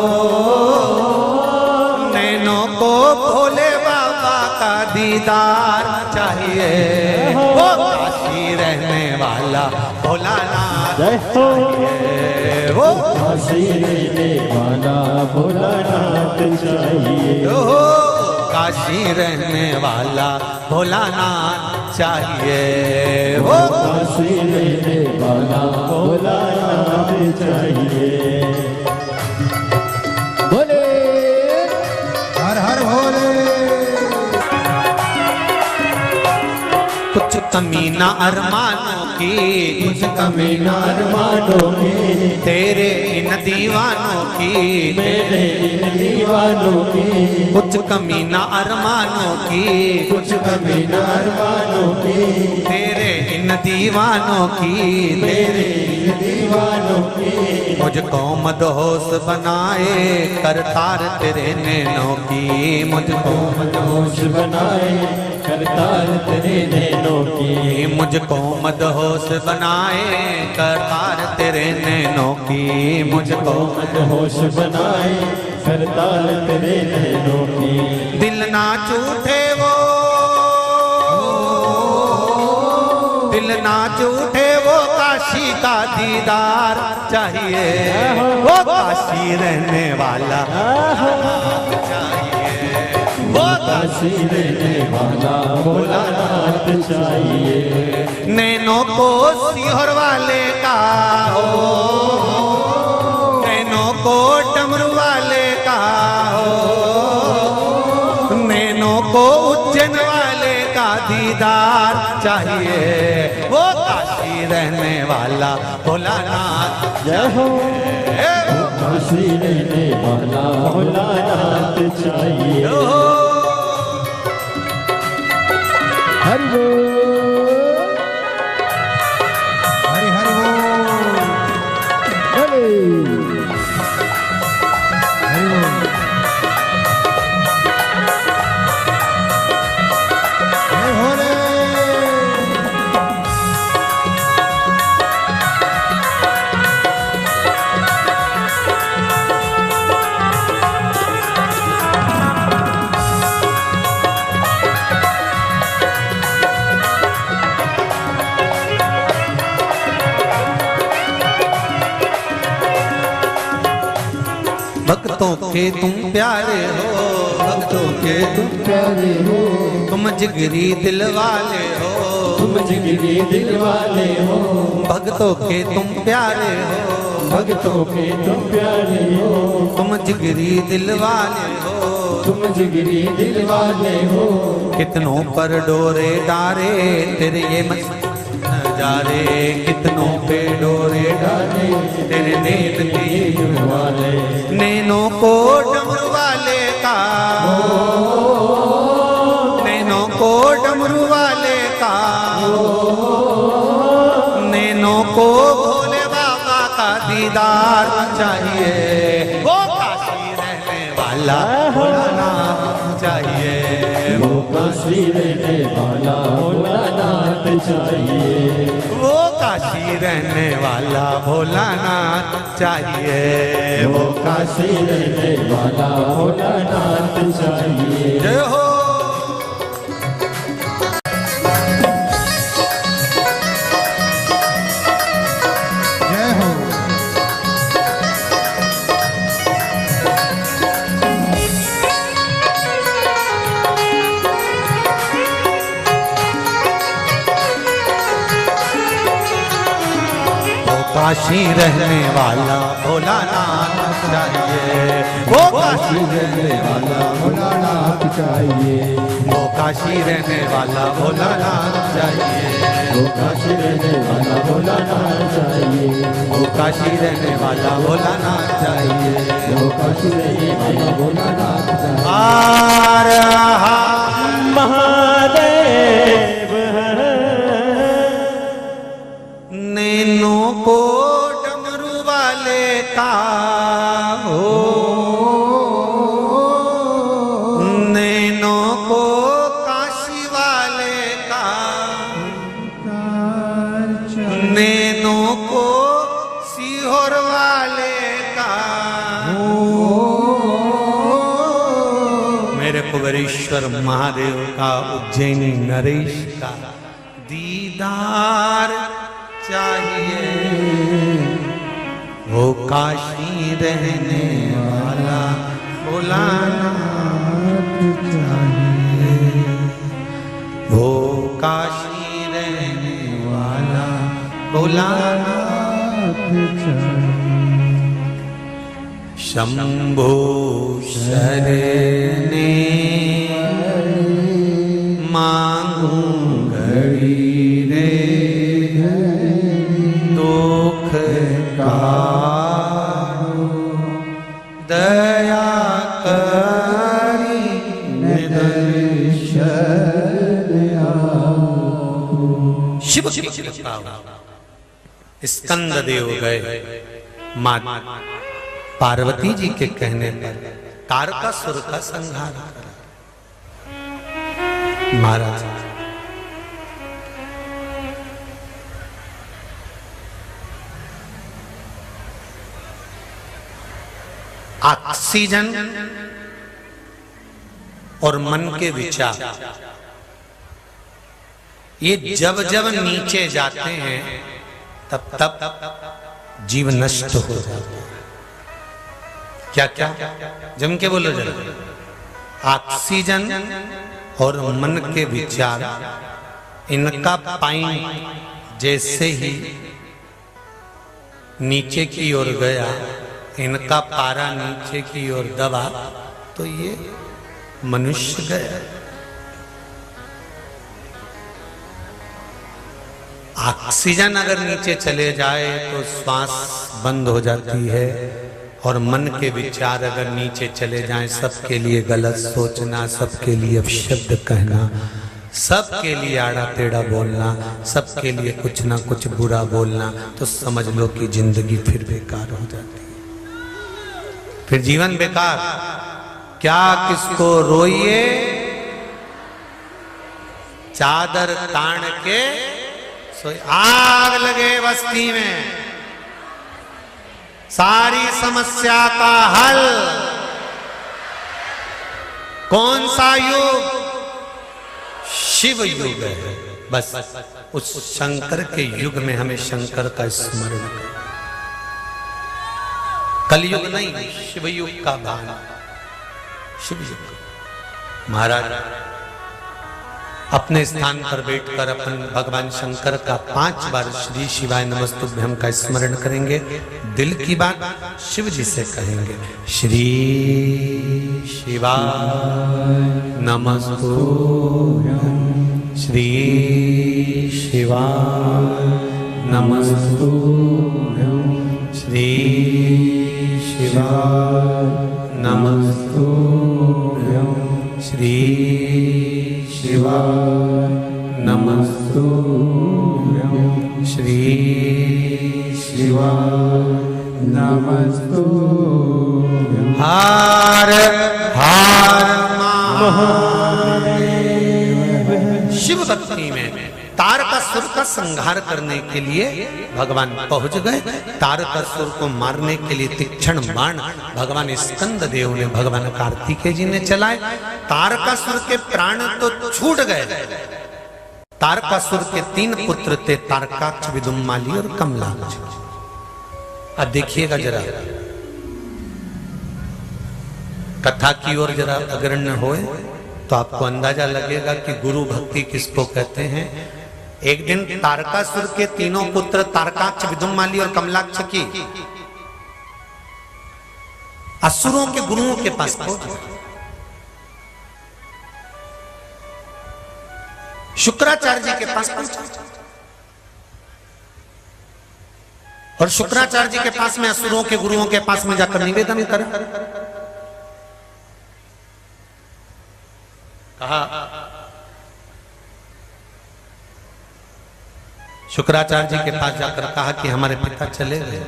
नैनों को भोले बाबा का दीदार चाहिए। वो काशी रहने वाला भोलानाथ चाहिए। वो काशी रहने वाला भोलानाथ चाहिए। हो काशी रहने वाला भोलानाथ चाहिए। वो काशी रहने वाला भोलानाथ चाहिए। बोले हर हर भोले। कुछ कमी ना अरमानों की, कुछ कमी ना अरमानों की, तेरे इन दीवानों की, मेरे इन दीवानों की। कुछ कमी ना अरमानों की, कुछ कमी ना अरमानों की, तेरे इन दीवानों की, मेरे इन दीवानों की। मुझको मदहोश बनाए करतार तेरे नैनों की। मुझको मदहोश बनाए करतार तेरे नैनों की। मुझको मदहोश बनाए करतार तेरे नैनों की। मुझको मदहोश बनाए करतार तेरे नैनों की। दिल ना झूठे वो, दिल ना झूठे वो काशी का दीदार चाहिए। वो काशी रहने वाला चाहिए। वो काशी रहने वाला भोलानाथ चाहिए। नैनों को सिहर वाले का हो, नैनों को डमरू वाले का हो, नैनों को उज्जैन वाले का दीदार चाहिए। वो काशी रहने वाला भोलानाथ जय हो। चाहिए। काशी रहने वाला भोलानाथ चाहिए। हरि बोल, हरि हरि बोल, हरि हरि बोल, जय भोले। भक्तों के तुम प्यारे हो, भक्तों के तुम प्यारे हो, तुम जिगरी दिल वाले हो, तुम जिगरी दिल वाले हो, भक्तों के तुम प्यारे हो, भक्तों के तुम प्यारे हो, तुम जिगरी दिल वाले हो, तुम जिगरी दिल वाले हो। कितनों पर डोरे डारे तेरे ये मस्त नजारे, कितनों पे डोरे डारे तेरे नेत तीर वाले, नैनों को डमरू वाले का, नैनों को डमरू वाले का, नैनों को भोले बाबा का दीदार चाहिए। वो काशी रहने वाला भोलानाथ चाहिए, वो काशी रहने वाला भोलानाथ चाहिए, वो काशी रहने वाला भोलानाथ चाहिए, वो काशी रहने वाला भोलानाथ चाहिए। जय हो। जय हो। काशी रहने वाला भोलानाथ चाहिए, वो काशी रहने वाला भोलानाथ चाहिए, वो काशी रहने वाला भोलानाथ चाहिए, वो काशी रहने वाला भोलानाथ चाहिए, वो काशी रहने वाला भोलानाथ चाहिए, वो काशी रहने वाला भोलानाथ चाहिए। हर हर महादेव नैनों को डमरू वाले का हो, नैनों को काशी वाले का, नैनों को सीहोर वाले का, मेरे कुबेरेश्वर महादेव का, उज्जैनी नरेश का दीदार चाहिए, वो काशी रहने वाला भोलानाथ चाहिए, वो काशी रहने वाला भोलानाथ चाहिए। शंभो शरणे मांगू घड़ी रे, दुख कारो दया करी दर्शन आओ। शिव की कृपा स्कंद देव गए, मां पार्वती जी के कहने पर तारकासुर का संहार करा। महाराज ऑक्सीजन और मन के विचार ये जब जब नीचे जाते हैं तब तब जीव नष्ट हो जाता है। क्या क्या जम के बोलो जरा। ऑक्सीजन और मन के विचार इनका पॉइंट जैसे ही नीचे की ओर गया, इनका पारा नीचे की ओर दबा तो ये मनुष्य गया। ऑक्सीजन अगर नीचे चले जाए तो श्वास बंद हो जाती है, और मन के विचार अगर नीचे चले जाएं, सबके लिए गलत सोचना, सबके लिए अपशब्द कहना, सबके लिए आड़ा टेढ़ा बोलना, सबके लिए कुछ ना कुछ बुरा बोलना, तो समझ लो कि जिंदगी फिर बेकार हो जाती है, फिर जीवन बेकार। क्या किसको रोइए, चादर तान के सोए, आग लगे बस्ती में, सारी समस्या का हल। कौन सा युग? शिव युग है। बस उस शंकर के युग में हमें शंकर का स्मरण करें। कलयुग नहीं, शिव युग का भान, शिव युग। महाराज अपने स्थान पर बैठकर अपन भगवान शंकर का 5 बार श्री शिवाय नमस्तुभ्यं का स्मरण करेंगे। दिल की बात शिव जी से कहेंगे, श्री शिवाय नमस्तुभ्यं, श्री शिवाय नमस्तुभ्यं, श्री शिवाय नमस्तुभ्यं, श्री शिवाय नमस्तुभ्यं, श्री शिवाय नमस्तुभ्यं। हर हर महादेव। शिव भक्ति में तारकासुर का संहार करने के लिए भगवान पहुंच गए। तारकासुर को मारने के लिए तीक्ष्ण बाण भगवान स्कंद देव ने, भगवान कार्तिकेय जी ने चलाए। तारकासुर के प्राण तो छूट गए। तारकासुर के 3 पुत्र थे, तारकाक्ष, विदुम्माली और कमलाक्ष। अब देखिएगा जरा, कथा की ओर जरा अग्रण्य होए तो आपको अंदाजा लगेगा कि गुरु भक्ति किसको कहते हैं। एक दिन तारकासुर के 3 पुत्र तारकाक्ष, विदुम्माली और कमलाक्ष की असुरों के गुरुओं के पास पहुंचे। शुक्राचार्य जी के पास पहुंचा और शुक्राचार्य जी के पास में, असुरों के गुरुओं के पास में जाकर निवेदन करा। कहा, शुक्राचार्य जी के पास जाकर कहा कि हमारे पिता चले गए,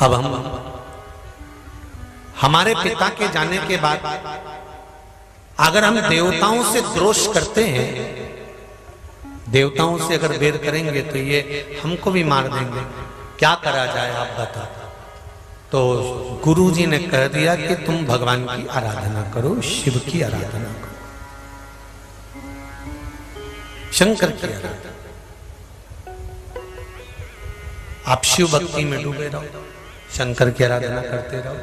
अब हमारे पिता के जाने के बाद अगर हम देवताओं से द्रोष करते हैं, देवताओं से अगर वेर करेंगे तो ये हमको भी मार देंगे, क्या करा जाए आप बताओ। तो गुरुजी ने कह दिया कि तुम भगवान की आराधना करो, शिव की आराधना करो, शंकर की आराधना। आप शिव भक्ति में डूबे रहो, शंकर की आराधना करते रहो।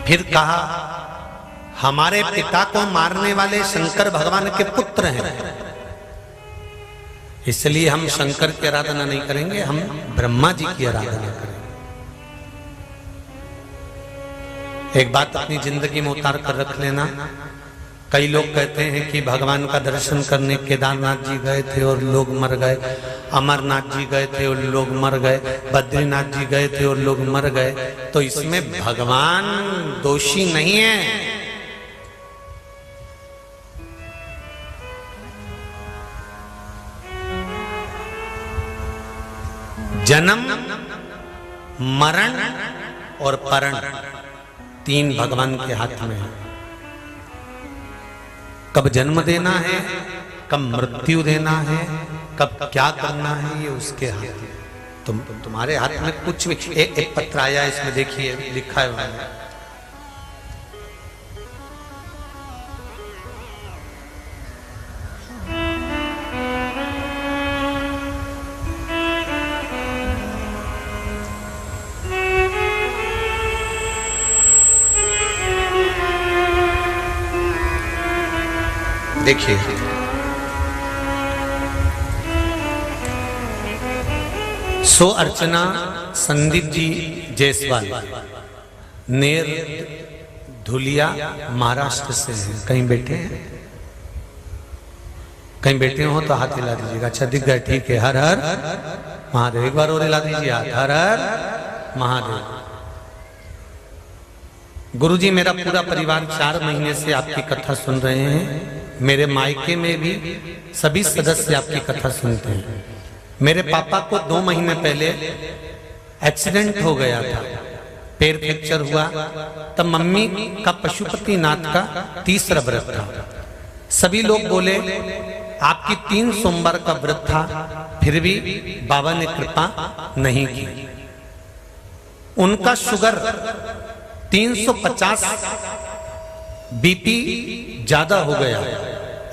फिर कहा, हमारे पिता को मारने वाले शंकर भगवान के पुत्र हैं, इसलिए हम शंकर की आराधना नहीं करेंगे, हम ब्रह्मा जी की आराधना करेंगे। एक बात अपनी जिंदगी में उतार कर रख लेना। कई लोग कहते हैं कि भगवान का दर्शन करने केदारनाथ जी गए थे और लोग मर गए, अमरनाथ जी गए थे और लोग मर गए, बद्रीनाथ जी गए थे और लोग मर गए। तो इसमें भगवान दोषी नहीं है। जन्म, मरण और परण 3 भगवान के हाथ में है। कब जन्म देना है, कब मृत्यु देना है, कब क्या करना है, ये उसके हाथ में। तुम्हारे हाथ में कुछ भी। एक पत्र आया, इसमें देखिए लिखा है उन्होंने, देखिए, सो अर्चना संदीप जी जायसवाल, नेर धुलिया महाराष्ट्र से हैं। कहीं बैठे हैं? कहीं बैठे हो तो हाथ हिला दीजिएगा। अच्छा दिख गए, ठीक है। हर हर महादेव। एक बार और हिला दीजिए हाथ। हर हर महादेव। गुरुजी, मेरा पूरा परिवार 4 महीने से आपकी कथा सुन रहे हैं। मेरे मायके में भी सभी सदस्य आपकी कथा सुनते हैं। मेरे पापा को 2 महीने पहले एक्सीडेंट हो गया था, पैर फ्रैक्चर हुआ। तब मम्मी का पशुपतिनाथ का 3रा व्रत था। सभी लोग बोले आपकी 3 सोमवार का व्रत था, फिर भी बाबा ने कृपा नहीं की। उनका शुगर 350 बीपी ज्यादा हो गया,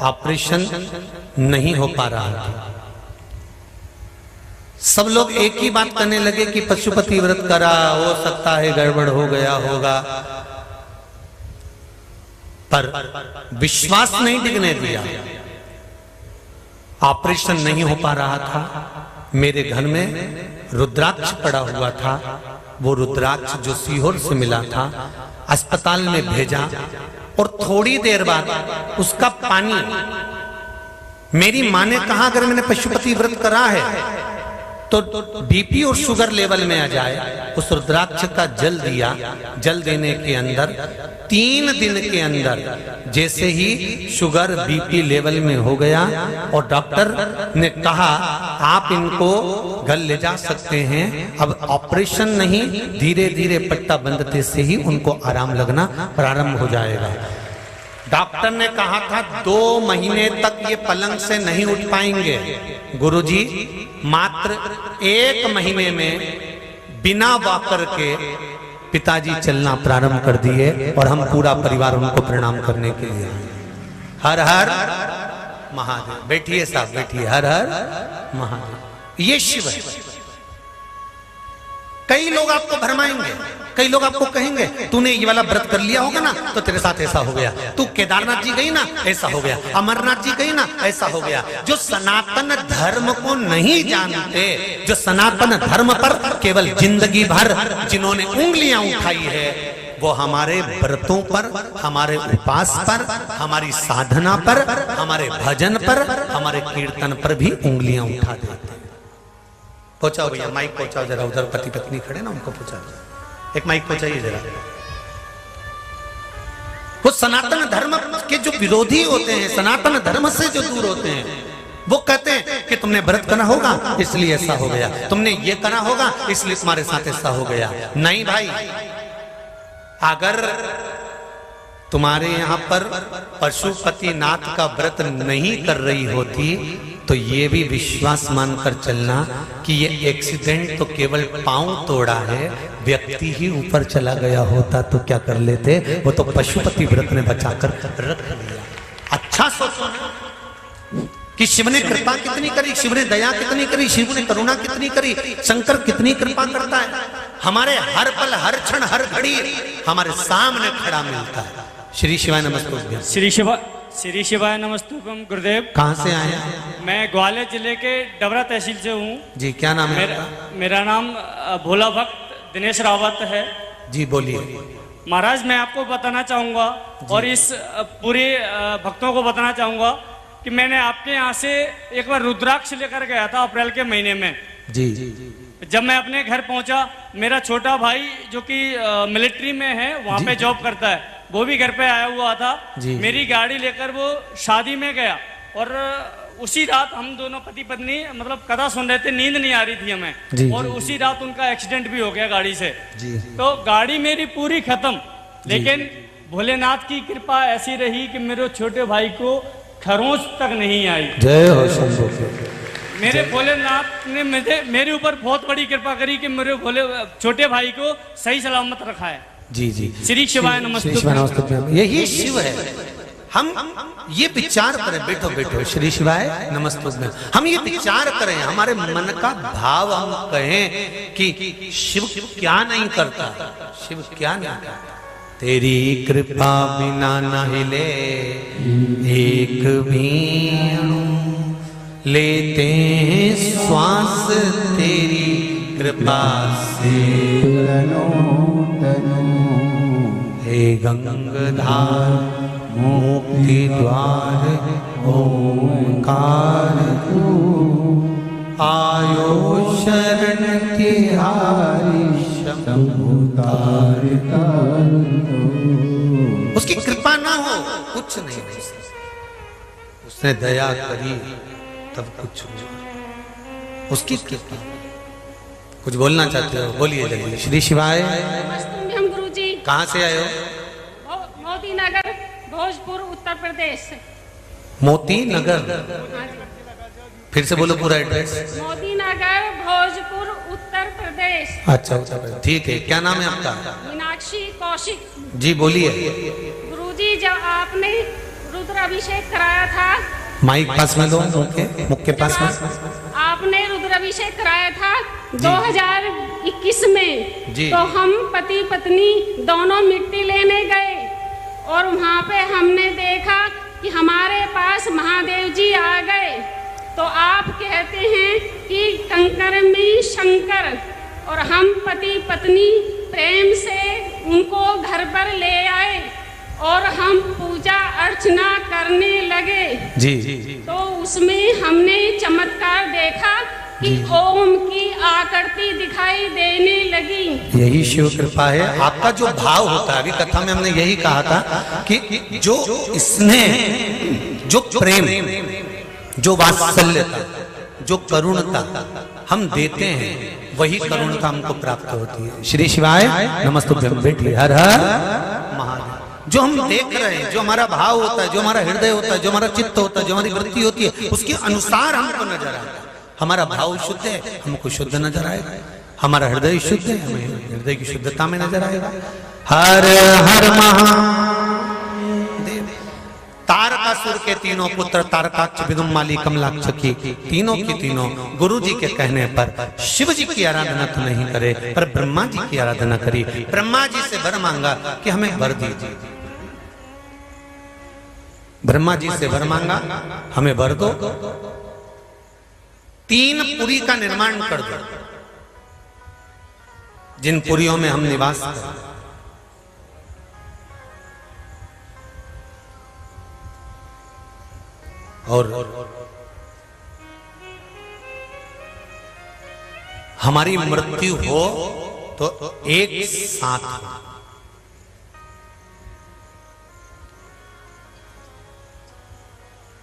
ऑपरेशन नहीं हो पा रहा था। सब लोग एक ही बात करने लगे कि पशुपति व्रत करा, हो सकता है गड़बड़ हो गया होगा, पर विश्वास नहीं टिकने दिया। ऑपरेशन नहीं हो पा रहा था। मेरे घर में रुद्राक्ष पड़ा हुआ था। वो रुद्राक्ष जो सीहोर से मिला था, अस्पताल में भेजा और थोड़ी देर बाद उसका पानी, मेरी मां ने कहा अगर मैंने पशुपति व्रत करा है तो बीपी और शुगर लेवल में आ जाए। उस रुद्राक्ष का जल दिया। जल देने के अंदर 3 दिन के अंदर जैसे ही शुगर बीपी लेवल में हो गया और डॉक्टर ने कहा आप इनको घर ले जा सकते हैं, अब ऑपरेशन नहीं, धीरे धीरे पट्टा बंधते से ही उनको आराम लगना प्रारंभ हो जाएगा। डॉक्टर ने कहा था 2 महीने तक ये पलंग से नहीं उठ पाएंगे। गुरुजी, मात्र 1 महीने में बिना वॉकर के पिताजी चलना प्रारंभ कर दिए और हम पूरा परिवार उनको प्रणाम करने के लिए। हर हर महादेव। बैठिए साहब, बैठिए। हर हर महादेव। ये शिव है। कई लोग आपको भरमाएंगे, कई लोग आपको कहेंगे तूने ये वाला व्रत कर लिया होगा ना तो तेरे साथ ऐसा हो गया, तू केदारनाथ जी गई ना ऐसा हो गया, अमरनाथ जी गई ना ऐसा हो गया। जो सनातन धर्म को नहीं जानते, जो सनातन धर्म पर केवल जिंदगी भर जिन्होंने उंगलियां उठाई है, वो हमारे व्रतों पर, हमारे उपास पर, हमारी साधना पर, हमारे भजन पर, हमारे कीर्तन पर भी उंगलियां उठा देते हैं। पहुंचाओ भैया, माइक पहुंचाओ जरा। उधर पति पत्नी खड़े ना, उनको पहुंचाओ। एक माइक पहुंचाइए जरा। वो सनातन धर्म के जो विरोधी होते हैं, सनातन धर्म से जो दूर होते हैं, वो कहते हैं कि तुमने व्रत करना होगा इसलिए ऐसा हो गया, तुमने ये करना होगा इसलिए तुम्हारे साथ ऐसा हो गया। नहीं भाई, अगर तुम्हारे यहां पर पशुपतिनाथ का व्रत नहीं कर रही होती तो ये भी विश्वास मानकर चलना कि ये एक्सीडेंट तो केवल पांव तोड़ा है, व्यक्ति ही ऊपर चला गया होता तो क्या कर लेते। वो तो पशुपति व्रत ने बचाकर रख लिया। अच्छा सोचो कि शिव ने कृपा कितनी करी, शिव ने दया कितनी करी, शिव ने करुणा कितनी करी, शंकर कितनी कृपा करता है। हमारे हर पल, हर क्षण, हर घड़ी हमारे सामने खड़ा मिलता है। श्री शिवाय नमस्तुभ्यम। श्री शिवाय नमस्तुभ्यम। गुरुदेव, कहाँ से आए हैं? मैं ग्वालियर जिले के डबरा तहसील से हूँ जी। क्या नाम है? मेरा नाम भोला भक्त दिनेश रावत है जी। बोलिए महाराज। मैं आपको बताना चाहूंगा और इस पूरे भक्तों को बताना चाहूंगा कि मैंने आपके यहाँ से एक बार रुद्राक्ष लेकर गया था अप्रैल के महीने में जी। जब मैं अपने घर पहुंचा, मेरा छोटा भाई जो कि मिलिट्री में है, वहां पे जॉब करता है, वो भी घर पे आया हुआ था। मेरी गाड़ी लेकर वो शादी में गया और उसी रात हम दोनों पति पत्नी मतलब कथा सुन रहे थे, नींद नहीं आ रही थी हमें, और उसी रात उनका एक्सीडेंट भी हो गया गाड़ी से। तो गाड़ी मेरी पूरी खत्म, लेकिन भोलेनाथ की कृपा ऐसी रही कि मेरे छोटे भाई को खरोंच तक नहीं आई। जय हो शंभू। मेरे भोलेनाथ ने मेरे ऊपर बहुत बड़ी कृपा करी कि मेरे छोटे भाई को सही सलामत रखा है। जी जी। श्री शिवाय नमस्तुभ्यम। यही शिव है। हम ये विचार करें, बैठो बैठो, श्री शिवाय नमस्तुभ्यम। हम ये विचार करें, हमारे मन का भाव हम कहें कि शिव क्या नहीं करता, शिव क्या नहीं करता। तेरी कृपा बिना न हिले एक भी अणु, लेते हैं श्वास तेरी कृपा से। हे गंगाधार मुक्ति द्वार ओंकार तू आयो शरण तिहारी शंभुतार। उसकी कृपा ना हो कुछ नहीं हो सकता। उसने दया करी तब कुछ हुआ, उसकी कृपा। कुछ बोलना चाहते हो बोलिए जल्दी। श्री शिवाय। हम गुरु जी कहाँ से आए हो? मोती नगर भोजपुर उत्तर प्रदेश। मोती नगर, फिर से बोलो पूरा एड्रेस। मोती नगर भोजपुर उत्तर प्रदेश। अच्छा उत्तर प्रदेश, ठीक है। क्या नाम है आपका? मीनाक्षी कौशिक। जी बोलिए। गुरुजी जब आपने रुद्र अभिषेक कराया था, माइक पास में लो, मुख के पास में। आपने रुद्र अभिषेक कराया था 2021 में जी। तो हम पति पत्नी दोनों मिट्टी लेने गए और वहाँ पे हमने देखा कि हमारे पास महादेव जी आ गए। तो आप कहते हैं कि कंकर में शंकर, और हम पति पत्नी प्रेम से उनको घर पर ले आए और हम पूजा अर्चना करने लगे। जी। तो उसमें हमने चमत्कार देखा कि ओम की आकृति दिखाई देने लगी। यही शिव कृपा है। आपका जो भाव होता है, अभी कथा में हमने यही कहा था कि जो स्नेह, जो प्रेम, जो वात्सल्यता, जो करुणता हम देते हैं, वही करुणता हमको प्राप्त होती है। श्री शिवाय नमस्तुभ्यं बेटी। हर हर महादेव। जो हम देख रहे हैं, जो हमारा भाव होता है, जो हमारा हृदय होता है, जो हमारा चित्त होता है, जो हमारी वृत्ति होती है, उसके अनुसार हमको नजर आता है। हमारा भाव शुद्ध है, हमको शुद्ध नजर आएगा। हमारा हृदय शुद्ध है, हमें हृदय की शुद्धता में नजर आएगा। हर हर महादेव। तारकासुर के तीनों पुत्र तारकाक्ष, विदुम्माली, कमलाक्ष की तीनों गुरु जी के कहने पर शिव जी की आराधना तो नहीं करे, पर ब्रह्मा जी की आराधना करी। ब्रह्मा जी से वर मांगा कि हमें वर दीजिए। ब्रह्मा जी से वर मांगा, हमें वर दो, 3 पुरी का निर्माण कर दो, जिन पुरियों में हम निवास करें। और हमारी मृत्यु हो तो एक साथ हो।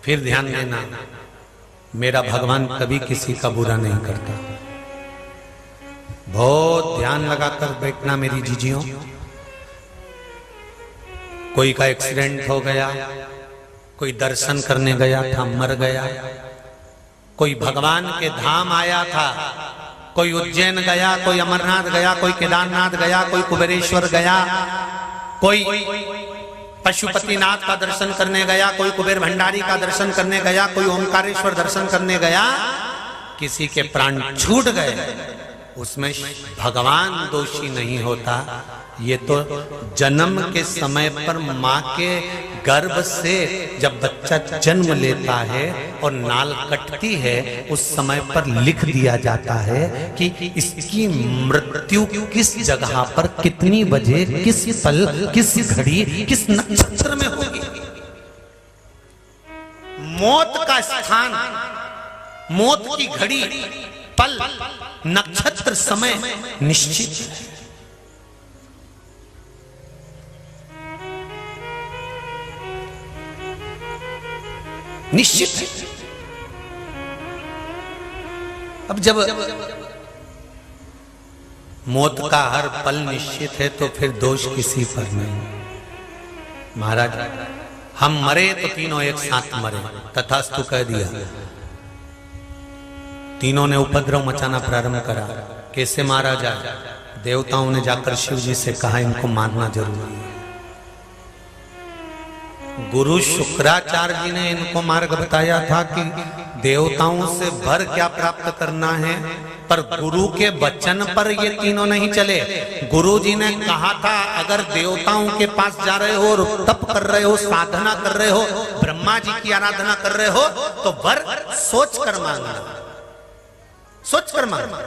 फिर ध्यान देना, मेरा भगवान कभी किसी का बुरा नहीं करता। बहुत ध्यान लगाकर बैठना मेरी जीजियों। कोई का एक्सीडेंट हो गया, कोई दर्शन करने गया था मर गया, कोई भगवान के धाम आया था, कोई उज्जैन गया, कोई अमरनाथ गया, कोई केदारनाथ गया, कोई कुबेरेश्वर गया, कोई पशुपतिनाथ का दर्शन करने गया, कोई कुबेर भंडारी का दर्शन करने गया, कोई ओंकारेश्वर दर्शन करने गया, किसी के प्राण छूट गए। उसमें भगवान दोषी नहीं होता। ये तो जन्म के समय पर माँ के गर्भ से जब बच्चा जन्म लेता है और नाल कटती है, उस समय पर लिख दिया जाता है कि इसकी मृत्यु किस जगह पर, कितनी बजे, किस पल, किस घड़ी, किस नक्षत्र में होगी। मौत का स्थान, मौत की घड़ी, पल, नक्षत्र, समय निश्चित है। निश्चित है। अब जब मौत का हर पल निश्चित है तो फिर दोष किसी पर नहीं। महाराज हम मरे तो तीनों एक साथ मरे, तथास्तु कह दिया। तीनों ने उपद्रव मचाना प्रारंभ करा। कैसे मारा जाए? देवताओं ने जाकर शिव जी से कहा इनको मारना जरूरी है। गुरु शुक्राचार्य जी ने इनको मार्ग बताया था कि देवताओं से वर क्या प्राप्त करना है, पर गुरु के वचन पर ये तीनों नहीं चले। गुरु जी ने कहा था अगर देवताओं के पास जा रहे हो और तप कर रहे हो, साधना कर रहे हो, ब्रह्मा जी की आराधना कर रहे हो, तो वर सोच कर मांगना, सोच कर मांगना।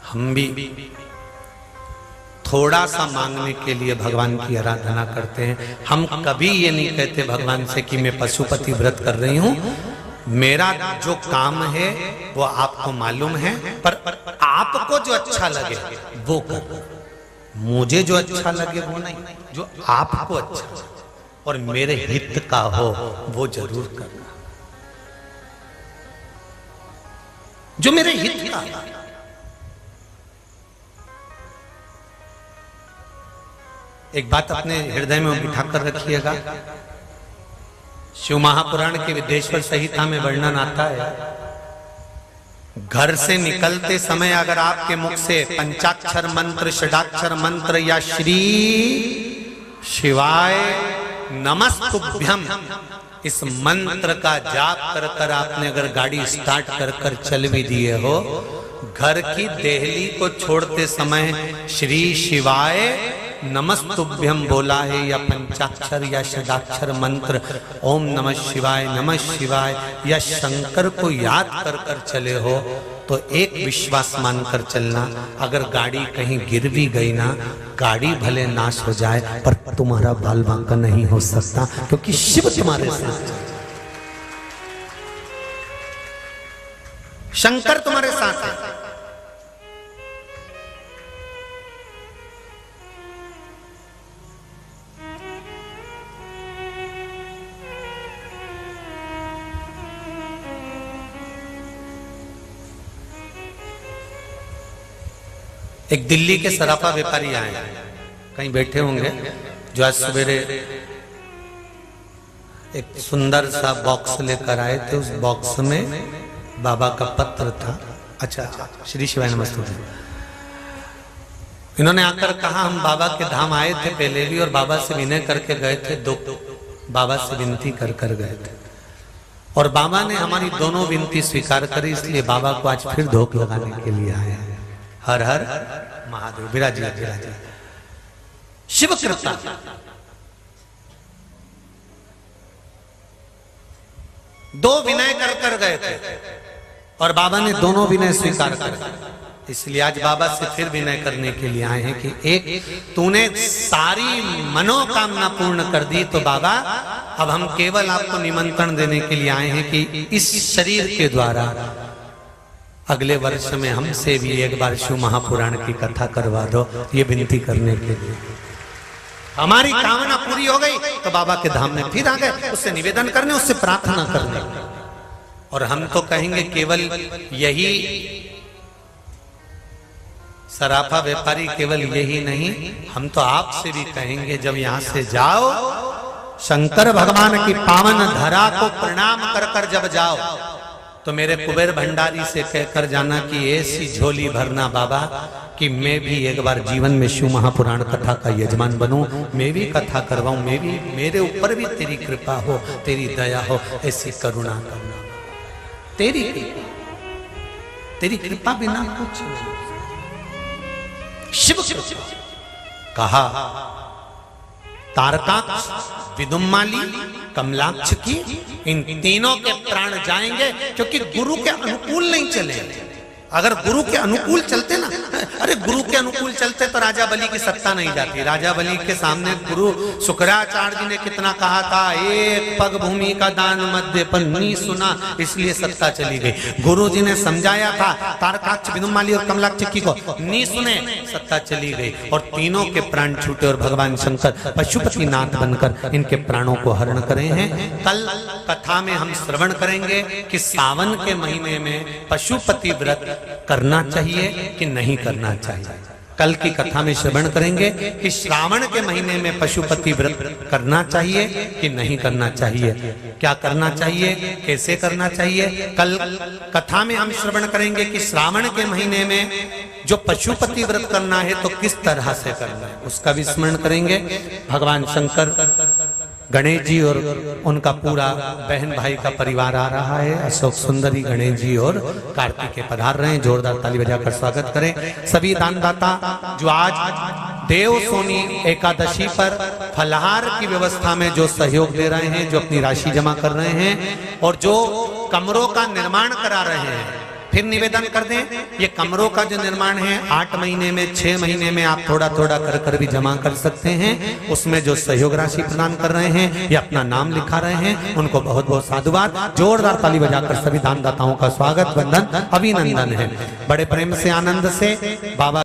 हम भी थोड़ा सा मांगने के लिए भगवान की आराधना करते हैं। हम कभी ये नहीं कहते भगवान से कि मैं पशुपति व्रत कर रही हूं, मेरा जो काम है वो आपको मालूम है, पर आपको जो अच्छा लगे वो करो। मुझे जो अच्छा लगे वो नहीं, जो आपको अच्छा और मेरे हित का हो वो जरूर करना, जो मेरे हित का। एक बात अपने हृदय में बिठाकर रखिएगा। शिव महापुराण के विदेश्वर संहिता में वर्णन आता है, घर से निकलते समय अगर आपके मुख से पंचाक्षर मंत्र, षडाक्षर मंत्र या श्री शिवाय नमस्तुभ्यम इस मंत्र का जाप कर कर आपने अगर गाड़ी स्टार्ट कर कर चल भी दिए हो, घर की देहली को छोड़ते समय श्री शिवाय नमस्तुभ्यम बोला है या पंचाक्षर या षडाक्षर मंत्र ओम नमः शिवाय या शंकर को याद कर कर चले हो, तो एक विश्वास मानकर चलना, अगर गाड़ी कहीं गिर भी गई ना, गाड़ी भले नाश हो जाए पर तुम्हारा बाल बांका नहीं हो सकता, क्योंकि शिव तुम्हारे साथ, शंकर तुम्हारे साथ है। एक दिल्ली के सराफा व्यापारी आए, कहीं बैठे होंगे, जो आज सवेरे एक सुंदर सा बॉक्स लेकर आए थे। उस बॉक्स में बाबा का पत्र था। अच्छा, श्री शिवाय नमस्ते। इन्होंने आकर कहा हम बाबा के धाम आए थे पहले भी, और बाबा से विनय करके गए थे, बाबा से विनती कर कर गए थे, और बाबा ने हमारी दोनों विनती स्वीकार करी, इसलिए बाबा को आज फिर धोख लगाने के लिए आए हैं। हर हर महादेव। विराजिए शिव कृपा। दो विनय कर कर गए थे और बाबा ने दोनों विनय स्वीकार कर, इसलिए आज बाबा से फिर विनय करने के लिए आए हैं कि एक तूने सारी मनोकामना पूर्ण कर दी, तो बाबा अब हम केवल आपको निमंत्रण देने के लिए आए हैं कि इस शरीर के द्वारा अगले वर्ष में हमसे भी एक बार शिव महापुराण की कथा करवा दो, ये विनती करने के लिए। हमारी कामना पूरी हो गई तो बाबा के धाम में फिर आ गए, उससे निवेदन करने, उससे प्रार्थना करने। और हम तो कहेंगे केवल यही, सराफा व्यापारी केवल यही नहीं, हम तो आपसे भी कहेंगे जब यहां से जाओ, शंकर भगवान की पावन धरा को प्रणाम कर कर जब जाओ, तो मेरे कुबेर भंडारी से कहकर जाना कि ऐसी झोली भरना बाबा कि मैं भी एक बार जीवन में शिव महापुराण कथा का यजमान बनूं, मैं भी कथा करवाऊं, मैं भी, मेरे ऊपर भी तेरी कृपा हो, तेरी दया हो, ऐसी करुणा करना। तेरी कृपा बिना कुछ नहीं। शिव कहा तारकाक्ष, विदुम्माली, कमलाक्ष की, इन तीनों के प्राण जाएंगे, क्योंकि गुरु के अनुकूल नहीं चले। अगर गुरु के अनुकूल चलते ना, अरे गुरु के अनुकूल चलते तो राजा बलि की सत्ता नहीं जाती। राजा बलि के सामने गुरु शुक्राचार्य जी ने कितना कहा था, एक पग भूमि का दान मध्य पर नहीं सुना, इसलिए सत्ता चली गई। गुरु जी ने समझाया था तारकाक्ष, विदुम्माली और कमलाक्ष को, नहीं सुने, सत्ता चली गई और तीनों के प्राण छूटे और भगवान शंकर पशुपति नाथ बनकर इनके प्राणों को हरण करे हैं। कल कथा में हम श्रवण करेंगे कि सावन के महीने में पशुपति व्रत करना चाहिए कि नहीं करना चाहिए। कल की कथा में श्रवण करेंगे कि श्रावण के महीने में पशुपति व्रत करना चाहिए कि नहीं करना चाहिए, क्या करना चाहिए, कैसे करना चाहिए। कल कथा में हम श्रवण करेंगे कि श्रावण के महीने में जो पशुपति व्रत करना है तो किस तरह से करना है, उसका भी स्मरण करेंगे। भगवान शंकर, गणेश जी और उनका पूरा बहन भाई का परिवार आ रहा है। अशोक सुंदरी, गणेश जी और कार्तिकेय पधार रहे हैं। जोरदार ताली बजाकर स्वागत करें। सभी दानदाता जो आज देव सोनी एकादशी पर फलाहार की व्यवस्था में जो सहयोग दे रहे हैं, जो अपनी राशि जमा कर रहे हैं और जो कमरों का निर्माण करा रहे हैं, फिर निवेदन कर दें, ये कमरों का जो निर्माण है 8 महीने में 6 महीने में आप थोड़ा थोड़ा कर कर भी जमा कर सकते हैं। उसमें जो सहयोग राशि प्रदान कर रहे हैं या अपना नाम लिखा रहे हैं उनको बहुत बहुत साधुवाद। जोरदार ताली बजाकर सभी दानदाताओं का स्वागत, वंदन, अभिनंदन है। बड़े प्रेम से आनंद से बाबा